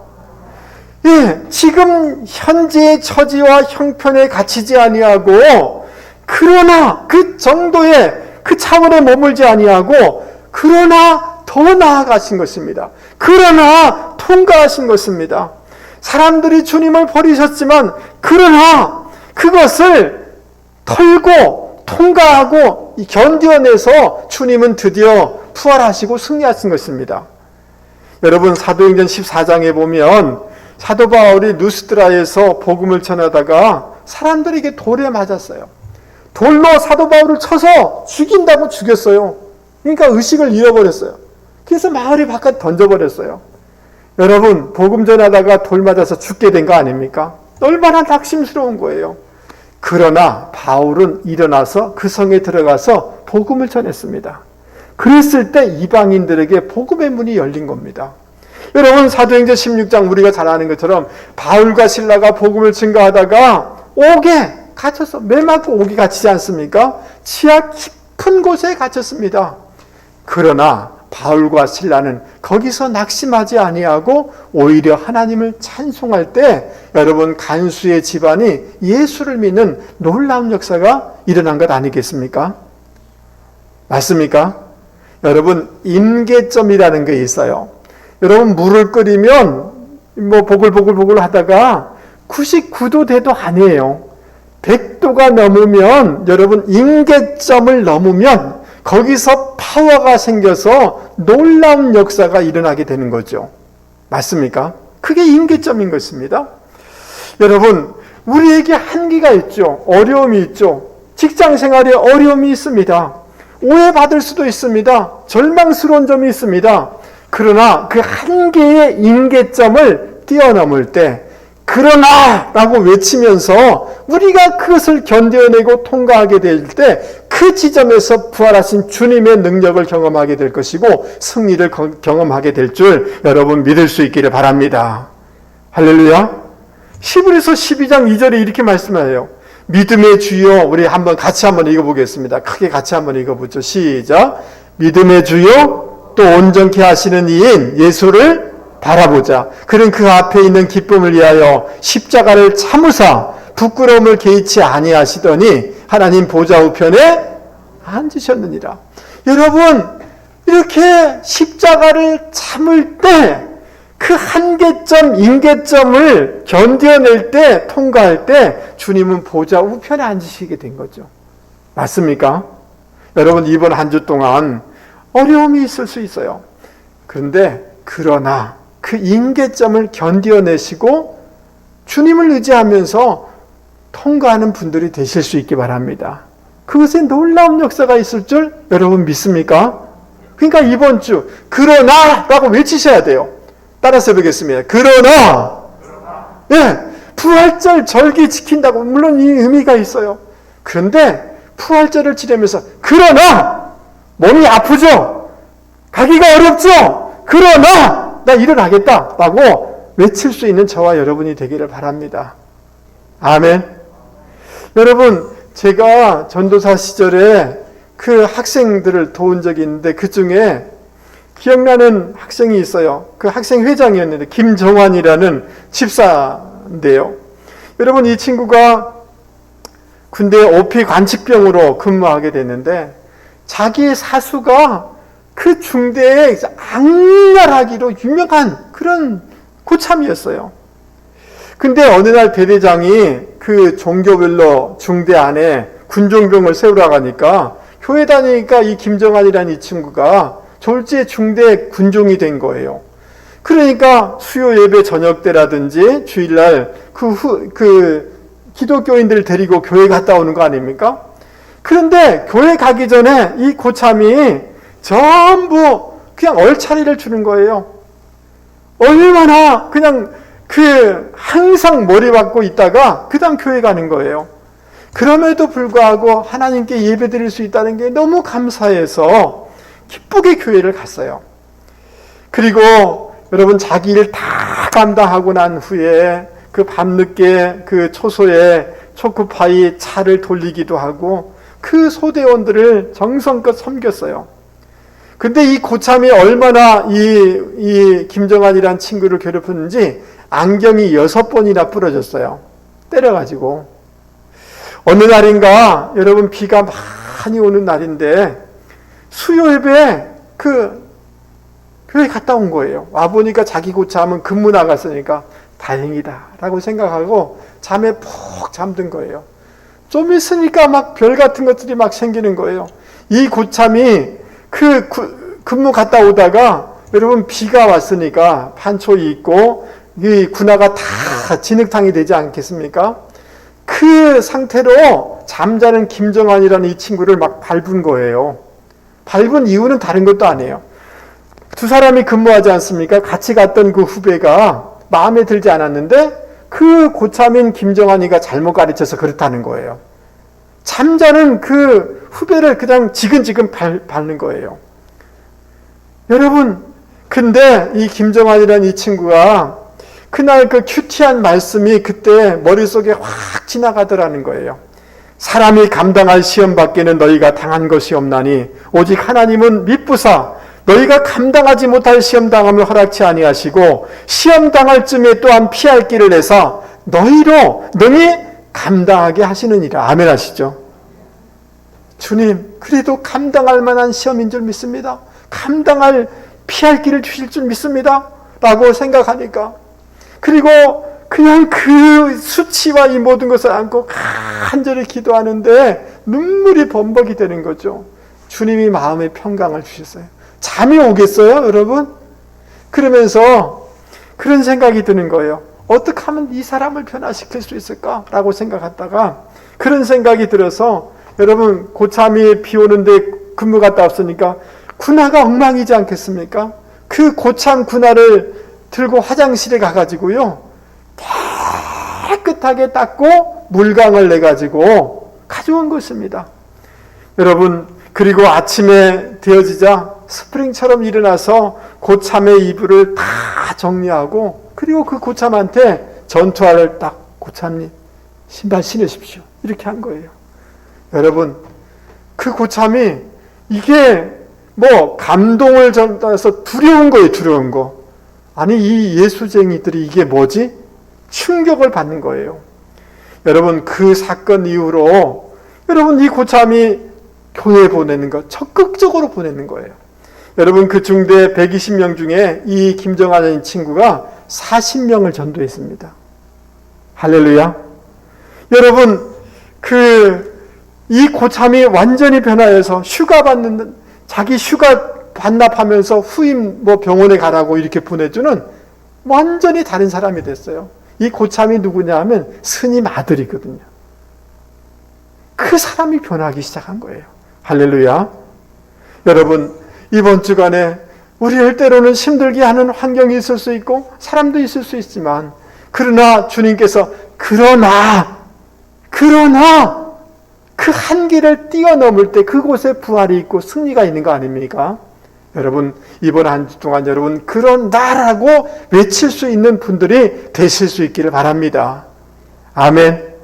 예, 지금 현재의 처지와 형편에 갇히지 아니하고 그러나 그 정도의 그 차원에 머물지 아니하고 그러나 더 나아가신 것입니다. 그러나 통과하신 것입니다. 사람들이 주님을 버리셨지만 그러나 그것을 털고 통과하고 견뎌내서 주님은 드디어 부활하시고 승리하신 것입니다. 여러분 사도행전 14장에 보면 사도 바울이 루스드라에서 복음을 전하다가 사람들에게 돌에 맞았어요. 돌로 사도 바울을 쳐서 죽인다고 죽였어요. 그러니까 의식을 잃어버렸어요. 그래서 마을 바깥 던져버렸어요. 여러분 복음 전하다가 돌 맞아서 죽게 된 거 아닙니까? 얼마나 낙심스러운 거예요. 그러나 바울은 일어나서 그 성에 들어가서 복음을 전했습니다. 그랬을 때 이방인들에게 복음의 문이 열린 겁니다. 여러분 사도행전 16장 우리가 잘 아는 것처럼 바울과 실라가 복음을 증거하다가 옥에 갇혀서 매 맞고 옥에 갇히지 않습니까? 지하 깊은 곳에 갇혔습니다. 그러나 바울과 실라는 거기서 낙심하지 아니하고 오히려 하나님을 찬송할 때 여러분 간수의 집안이 예수를 믿는 놀라운 역사가 일어난 것 아니겠습니까? 맞습니까? 여러분 임계점이라는 게 있어요. 여러분 물을 끓이면 보글보글 하다가 99도 돼도 아니에요. 100도가 넘으면, 여러분, 임계점을 넘으면 거기서 파워가 생겨서 놀라운 역사가 일어나게 되는 거죠. 맞습니까? 그게 임계점인 것입니다. 여러분, 우리에게 한계가 있죠. 어려움이 있죠. 직장 생활에 어려움이 있습니다. 오해받을 수도 있습니다. 절망스러운 점이 있습니다. 그러나 그 한계의 임계점을 뛰어넘을 때 그러나 라고 외치면서 우리가 그것을 견뎌내고 통과하게 될 때 그 지점에서 부활하신 주님의 능력을 경험하게 될 것이고 승리를 경험하게 될 줄 여러분 믿을 수 있기를 바랍니다. 할렐루야. 히브리서 12장 2절에 이렇게 말씀해요. 믿음의 주여, 우리 같이 한번 읽어보겠습니다. 크게 같이 한번 읽어보죠. 시작. 믿음의 주여, 또 온전케 하시는 이인 예수를 바라보자. 그는 그 앞에 있는 기쁨을 위하여 십자가를 참으사 부끄러움을 개의치 아니하시더니 하나님 보좌 우편에 앉으셨느니라. 여러분, 이렇게 십자가를 참을 때 그 한계점, 임계점을 견뎌낼 때, 통과할 때 주님은 보좌 우편에 앉으시게 된 거죠. 맞습니까? 여러분, 이번 한 주 동안 어려움이 있을 수 있어요. 그러나 그 임계점을 견뎌내시고 주님을 의지하면서 통과하는 분들이 되실 수 있기 바랍니다. 그것에 놀라운 역사가 있을 줄 여러분 믿습니까? 그러니까 이번 주 그러나 라고 외치셔야 돼요. 따라서 해보겠습니다. 그러나 예, 부활절 절기 지킨다고 물론 이 의미가 있어요. 그런데 부활절을 지내면서 그러나 몸이 아프죠? 가기가 어렵죠? 그러나 나 일어나겠다 라고 외칠 수 있는 저와 여러분이 되기를 바랍니다. 아멘. 여러분, 제가 전도사 시절에 그 학생들을 도운 적이 있는데 그 중에 기억나는 학생이 있어요. 그 학생 회장이었는데 김정환이라는 집사인데요. 여러분, 이 친구가 군대 오피 관측병으로 근무하게 됐는데 자기의 사수가 그 중대에 악랄하기로 유명한 그런 고참이었어요. 근데 어느 날 대대장이 그 종교별로 중대 안에 군종병을 세우러 가니까 교회 다니니까 이 김정환이라는 이 친구가 졸지에 중대 군종이 된 거예요. 그러니까 수요 예배 저녁 때라든지 주일날 그 기독교인들 데리고 교회 갔다 오는 거 아닙니까? 그런데 교회 가기 전에 이 고참이 전부 그냥 얼차리를 주는 거예요. 얼마나 그냥 항상 머리 박고 있다가 그 다음 교회 가는 거예요. 그럼에도 불구하고 하나님께 예배 드릴 수 있다는 게 너무 감사해서 기쁘게 교회를 갔어요. 그리고 여러분, 자기 일 다 감당하고 난 후에 그 밤늦게 그 초소에 초코파이 차를 돌리기도 하고 그 소대원들을 정성껏 섬겼어요. 근데 이 고참이 얼마나 이 김정환이란 친구를 괴롭혔는지 안경이 6번이나 부러졌어요. 때려가지고. 어느 날인가 여러분, 비가 많이 오는 날인데 수요 예배에 교회 갔다 온 거예요. 와보니까 자기 고참은 근무 나갔으니까 다행이다 라고 생각하고 잠에 푹 잠든 거예요. 좀 있으니까 막 별 같은 것들이 막 생기는 거예요. 이 고참이 근무 갔다 오다가 여러분, 비가 왔으니까 판초이 있고 이 군화가 다 진흙탕이 되지 않겠습니까? 그 상태로 잠자는 김정환이라는 이 친구를 막 밟은 거예요. 밟은 이유는 다른 것도 아니에요. 두 사람이 근무하지 않습니까? 같이 갔던 그 후배가 마음에 들지 않았는데 그 고참인 김정환이가 잘못 가르쳐서 그렇다는 거예요. 잠자는 그 후배를 그냥 지근지근 밟는 거예요. 여러분, 근데 이 김정환이라는 이 친구가 그날 그 큐티한 말씀이 그때 머릿속에 확 지나가더라는 거예요. 사람이 감당할 시험 밖에는 너희가 당한 것이 없나니 오직 하나님은 미쁘사 너희가 감당하지 못할 시험 당함을 허락치 아니하시고 시험 당할 쯤에 또한 피할 길을 내사 너희로 능히 감당하게 하시느니라. 아멘 하시죠. 주님, 그래도 감당할 만한 시험인 줄 믿습니다. 피할 길을 주실 줄 믿습니다 라고 생각하니까, 그리고 그냥 그 수치와 이 모든 것을 안고 간절히 기도하는데 눈물이 범벅이 되는 거죠. 주님이 마음의 평강을 주셨어요. 잠이 오겠어요, 여러분? 그러면서 그런 생각이 드는 거예요. 어떻게 하면 이 사람을 변화시킬 수 있을까라고 생각하다가 그런 생각이 들어서 여러분 고참이 비 오는데 근무 갔다 왔으니까 군화가 엉망이지 않겠습니까? 그 고참 군화를 들고 화장실에 가가지고요 깨끗하게 닦고 물광을 내가지고 가져온 것입니다. 여러분 그리고 아침에 되어지자 스프링처럼 일어나서 고참의 이불을 다 정리하고 그리고 그 고참한테 전투화를 딱 고참님 신발 신으십시오 이렇게 한 거예요. 여러분 그 고참이 이게 뭐 감동을 전해서 두려운 거예요. 두려운 거. 아니 이 예수쟁이들이 이게 뭐지? 충격을 받는 거예요. 여러분 그 사건 이후로 여러분 이 고참이 교회 보내는 거 적극적으로 보내는 거예요. 여러분 그 중대 120명 중에 이 김정환이라는 친구가 40명을 전도했습니다. 할렐루야. 여러분 이 고참이 완전히 변화해서 휴가 받는 자기 휴가 반납하면서 후임 병원에 가라고 이렇게 보내주는 완전히 다른 사람이 됐어요. 이 고참이 누구냐 하면 스님 아들이거든요. 그 사람이 변하기 시작한 거예요. 할렐루야. 여러분 이번 주간에 우리를 때로는 힘들게 하는 환경이 있을 수 있고 사람도 있을 수 있지만 그러나 주님께서 그러나 그 한계를 뛰어넘을 때 그곳에 부활이 있고 승리가 있는 거 아닙니까? 여러분 이번 한 주 동안 여러분 그런다라고 외칠 수 있는 분들이 되실 수 있기를 바랍니다. 아멘.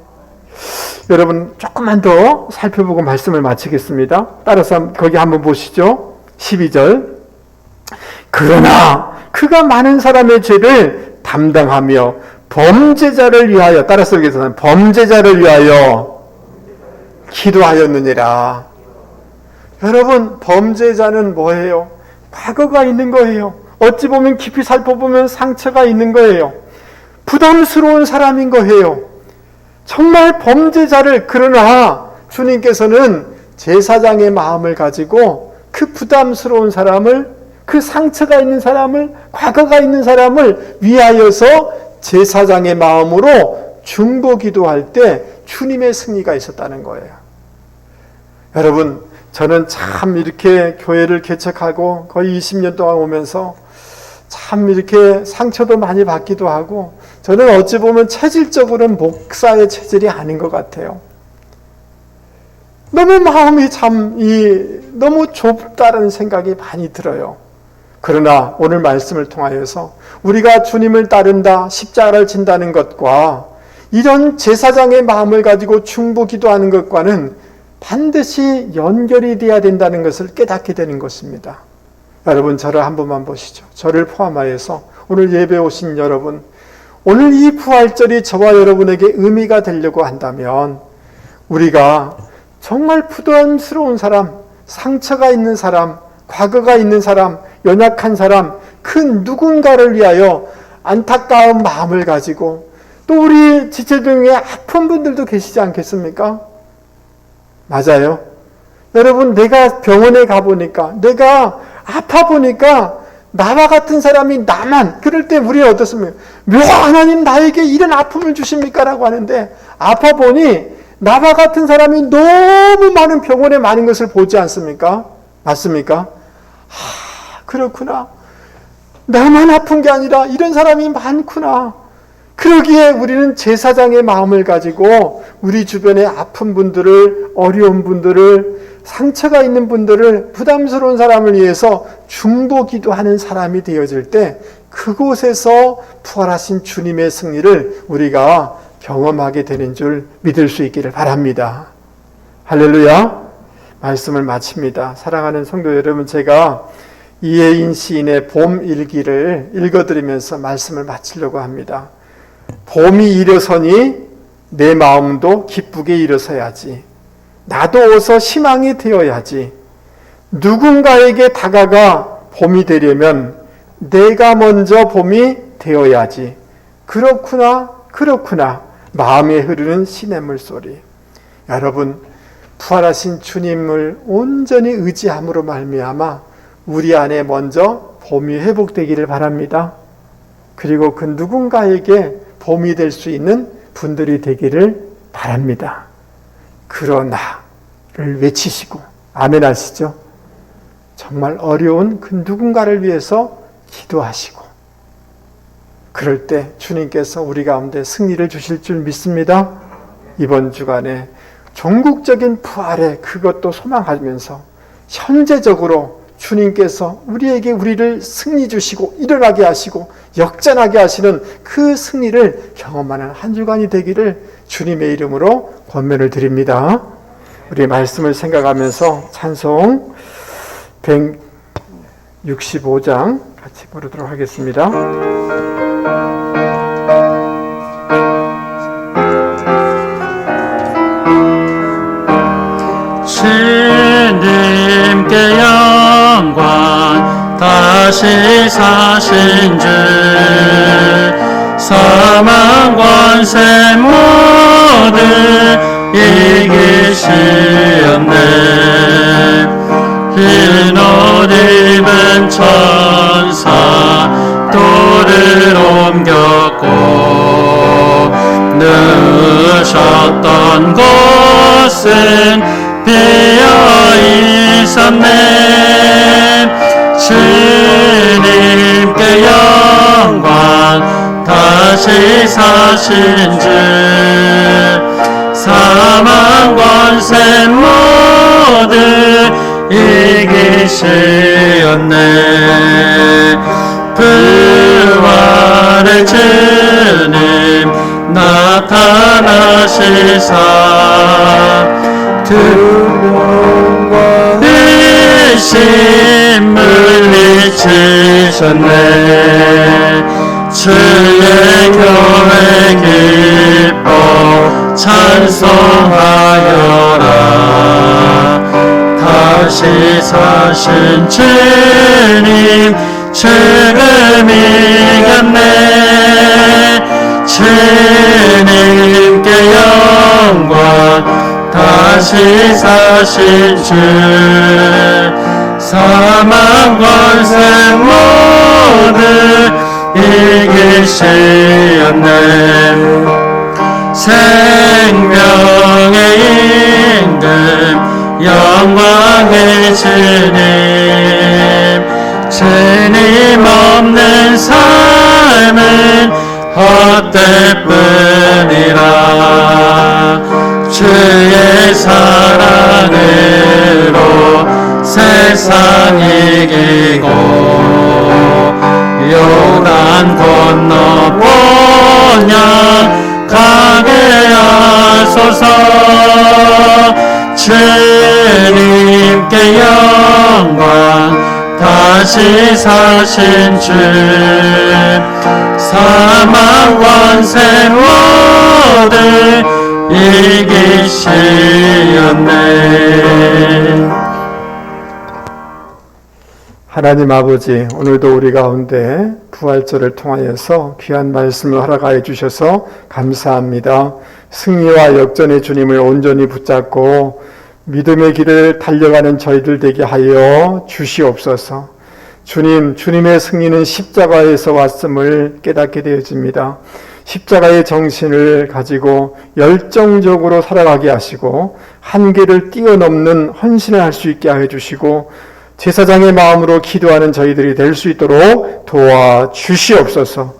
여러분 조금만 더 살펴보고 말씀을 마치겠습니다. 따라서 거기 한번 보시죠. 12절 그러나 그가 많은 사람의 죄를 담당하며 범죄자를 위하여 따라서 여기서는 범죄자를 위하여 기도하였느니라. 여러분 범죄자는 뭐예요? 과거가 있는 거예요. 어찌 보면 깊이 살펴보면 상처가 있는 거예요. 부담스러운 사람인 거예요. 정말 범죄자를 그러나 주님께서는 제사장의 마음을 가지고 그 부담스러운 사람을 그 상처가 있는 사람을 과거가 있는 사람을 위하여서 제사장의 마음으로 중보 기도할 때 주님의 승리가 있었다는 거예요. 여러분 저는 참 이렇게 교회를 개척하고 거의 20년 동안 오면서 참 이렇게 상처도 많이 받기도 하고 저는 어찌 보면 체질적으로는 목사의 체질이 아닌 것 같아요. 너무 마음이 너무 좁다는 생각이 많이 들어요. 그러나 오늘 말씀을 통하여서 우리가 주님을 따른다, 십자가를 진다는 것과 이런 제사장의 마음을 가지고 중보 기도하는 것과는 반드시 연결이 돼야 된다는 것을 깨닫게 되는 것입니다. 여러분 저를 한 번만 보시죠. 저를 포함하여서 오늘 예배 오신 여러분, 오늘 이 부활절이 저와 여러분에게 의미가 되려고 한다면 우리가 정말 부담스러운 사람, 상처가 있는 사람, 과거가 있는 사람, 연약한 사람, 큰 누군가를 위하여 안타까운 마음을 가지고 또 우리 지체 중에 아픈 분들도 계시지 않겠습니까? 맞아요. 여러분 내가 병원에 가보니까 내가 아파 보니까 나와 같은 사람이 나만 그럴 때 우리는 어떻습니까? 왜 하나님 나에게 이런 아픔을 주십니까? 라고 하는데 아파 보니 나와 같은 사람이 너무 많은 병원에 많은 것을 보지 않습니까? 맞습니까? 그렇구나. 나만 아픈 게 아니라 이런 사람이 많구나. 그러기에 우리는 제사장의 마음을 가지고 우리 주변에 아픈 분들을, 어려운 분들을, 상처가 있는 분들을, 부담스러운 사람을 위해서 중보 기도하는 사람이 되어질 때 그곳에서 부활하신 주님의 승리를 우리가 경험하게 되는 줄 믿을 수 있기를 바랍니다. 할렐루야. 말씀을 마칩니다. 사랑하는 성도 여러분, 제가 이혜인 시인의 봄 일기를 읽어드리면서 말씀을 마치려고 합니다. 봄이 일어서니 내 마음도 기쁘게 일어서야지. 나도 어서 희망이 되어야지. 누군가에게 다가가 봄이 되려면 내가 먼저 봄이 되어야지. 그렇구나 마음에 흐르는 시냇물 소리. 여러분, 부활하신 주님을 온전히 의지함으로 말미암아 우리 안에 먼저 봄이 회복되기를 바랍니다. 그리고 그 누군가에게 봄이 될 수 있는 분들이 되기를 바랍니다. 그러나를 외치시고 아멘 하시죠. 정말 어려운 그 누군가를 위해서 기도하시고, 그럴 때 주님께서 우리 가운데 승리를 주실 줄 믿습니다. 이번 주간에 종국적인 부활에 그것도 소망하면서 현재적으로 주님께서 우리를 승리 주시고 일어나게 하시고 역전하게 하시는 그 승리를 경험하는 한 주간이 되기를 주님의 이름으로 권면을 드립니다. 우리 말씀을 생각하면서 찬송 165장 같이 부르도록 하겠습니다. 주님께 영광, 다시 사신 주, 사망 권세 모두 이기시었네. 흰 옷 입은 천사 돌을 옮겼고, 누우셨던 곳은 비어 있었네. 주님께 영광, 다시 사신 주, 사망 권세 모두 이기시었네. 부활의 주님 나타나시사 두려움과 의심 물리치셨네. 주의 교회 기뻐 찬송하여라. 다시 사신 주님 죽음 이겼네. 주님께 영광, 다시 사신 주, 사망 권세 모두 이기시었네. 생명의 임금 영광의 주님, 주님 없는 삶은 헛될 뿐이라. 주의 사랑으로 세상 이기고 요단 건너 본향 가게 하소서. 주님께 영광, 다시 사신 주, 사망 권세 모두 이기시었네. 하나님 아버지, 오늘도 우리 가운데 부활절을 통하여서 귀한 말씀을 허락하여 주셔서 감사합니다. 승리와 역전의 주님을 온전히 붙잡고 믿음의 길을 달려가는 저희들 되게 하여 주시옵소서. 주님의 승리는 십자가에서 왔음을 깨닫게 되어집니다. 십자가의 정신을 가지고 열정적으로 살아가게 하시고 한계를 뛰어넘는 헌신을 할 수 있게 하여 주시고 제사장의 마음으로 기도하는 저희들이 될 수 있도록 도와주시옵소서.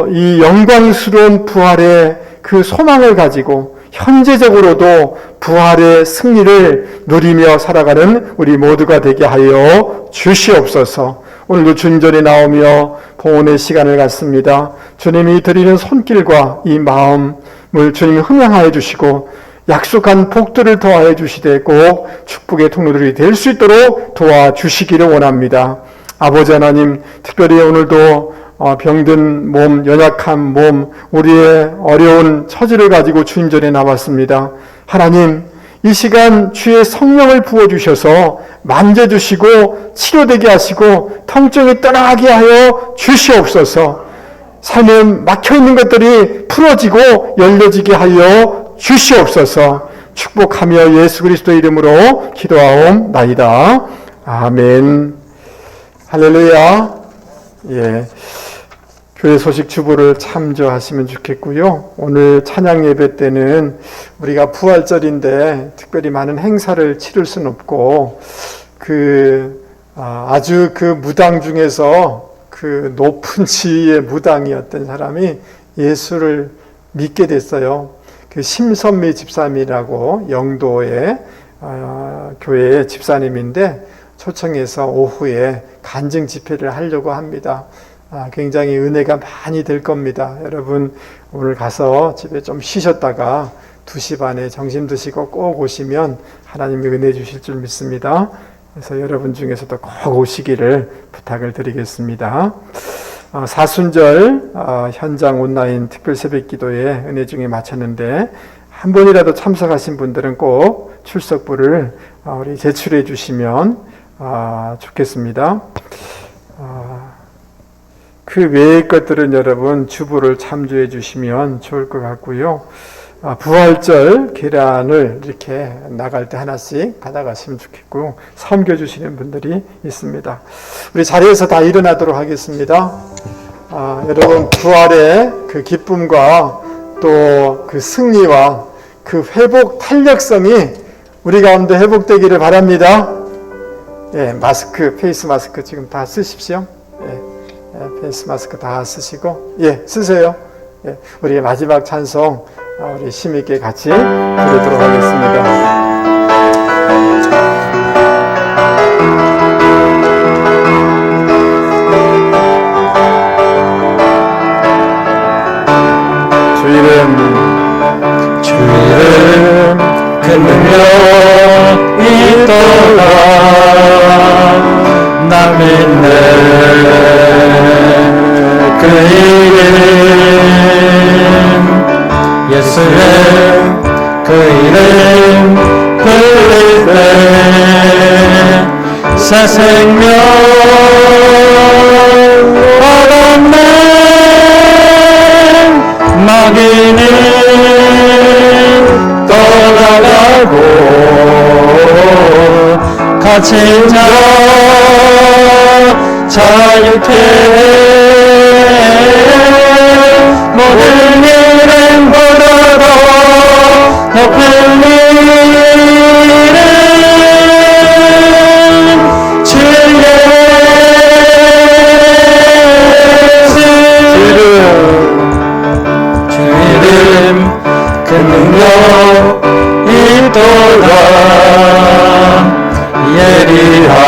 이 영광스러운 부활의 그 소망을 가지고 현재적으로도 부활의 승리를 누리며 살아가는 우리 모두가 되게 하여 주시옵소서. 오늘도 준전에 나오며 봉헌의 시간을 갖습니다. 주님이 드리는 손길과 이 마음을 주님이 흥행하여 주시고 약속한 복들을 더하여 주시되 꼭 축복의 통로들이 될 수 있도록 도와주시기를 원합니다. 아버지 하나님, 특별히 오늘도 병든 몸, 연약한 몸, 우리의 어려운 처지를 가지고 주님 전에 나왔습니다. 하나님, 이 시간 주의 성령을 부어주셔서 만져주시고 치료되게 하시고 통증이 떠나게 하여 주시옵소서. 삶에 막혀있는 것들이 풀어지고 열려지게 하여 주시옵소서. 축복하며 예수 그리스도의 이름으로 기도하옵나이다. 아멘. 할렐루야. 예. 교회 소식 주보를 참조하시면 좋겠고요. 오늘 찬양 예배 때는 우리가 부활절인데 특별히 많은 행사를 치를 수는 없고 아주 그 무당 중에서 그 높은 지위의 무당이었던 사람이 예수를 믿게 됐어요. 그 심선미 집사님이라고 영도의 교회의 집사님인데 초청해서 오후에 간증 집회를 하려고 합니다. 굉장히 은혜가 많이 될 겁니다. 여러분 오늘 가서 집에 좀 쉬셨다가 2시 반에 점심 드시고 꼭 오시면 하나님이 은혜 주실 줄 믿습니다. 그래서 여러분 중에서도 꼭 오시기를 부탁을 드리겠습니다. 사순절 현장 온라인 특별 새벽 기도에 은혜 중에 마쳤는데 한 번이라도 참석하신 분들은 꼭 출석부를 우리 제출해 주시면 좋겠습니다. 그 외의 것들은 여러분 주보를 참조해 주시면 좋을 것 같고요. 부활절 계란을 이렇게 나갈 때 하나씩 받아가시면 좋겠고 섬겨주시는 분들이 있습니다. 우리 자리에서 다 일어나도록 하겠습니다. 여러분 부활의 그 기쁨과 또 그 승리와 그 회복 탄력성이 우리 가운데 회복되기를 바랍니다. 예, 마스크, 페이스 마스크 지금 다 쓰십시오. 페이스 마스크 다 쓰시고, 쓰세요. 우리의 마지막 찬송, 우리 힘있게 같이 부르도록 하겠습니다. 주 이름 그 능력 있도다 나 믿네 그 이름 예수의 그 이름 부를 때 새 생명 얻었네 마귀는 떠나가고 갇힌 자 자유케 모든 이름보다도 높은 이름 주 이름 그 능력 있도다 예리한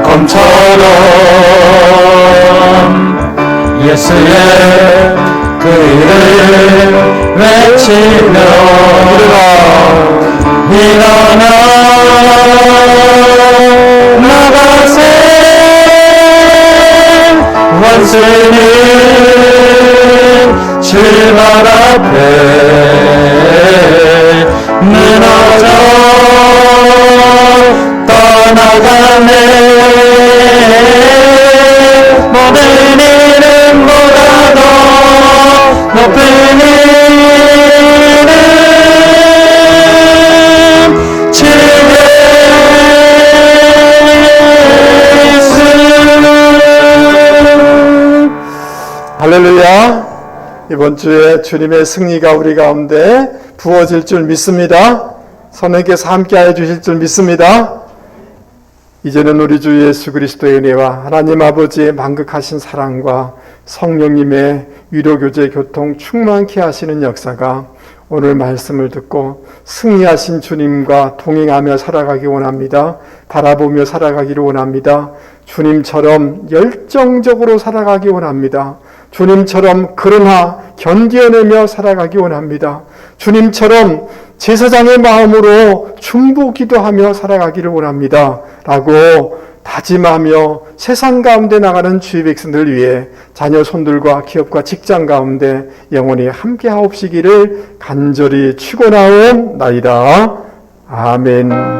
검처럼 예수의 그 이름 외치며 일어나 나가세 원수는 주발 앞에 무너져 떠나가네 모든 이름보다도 높은 이름 주 예수 할렐루야. 이번 주에 주님의 승리가 우리 가운데 부어질 줄 믿습니다. 선생님께서 함께하여 주실 줄 믿습니다. 이제는 우리 주 예수 그리스도의 은혜와 하나님 아버지의 만극하신 사랑과 성령님의 위로교제 교통 충만케 하시는 역사가 오늘 말씀을 듣고 승리하신 주님과 동행하며 살아가기 원합니다. 바라보며 살아가기를 원합니다. 주님처럼 열정적으로 살아가기 원합니다. 주님처럼 그러나 견뎌내며 살아가기 원합니다. 주님처럼 제사장의 마음으로 중보기도하며 살아가기를 원합니다. 라고 다짐하며 세상 가운데 나가는 주의 백성들을 위해 자녀 손들과 기업과 직장 가운데 영원히 함께 하옵시기를 간절히 축원하옵나이다. 아멘.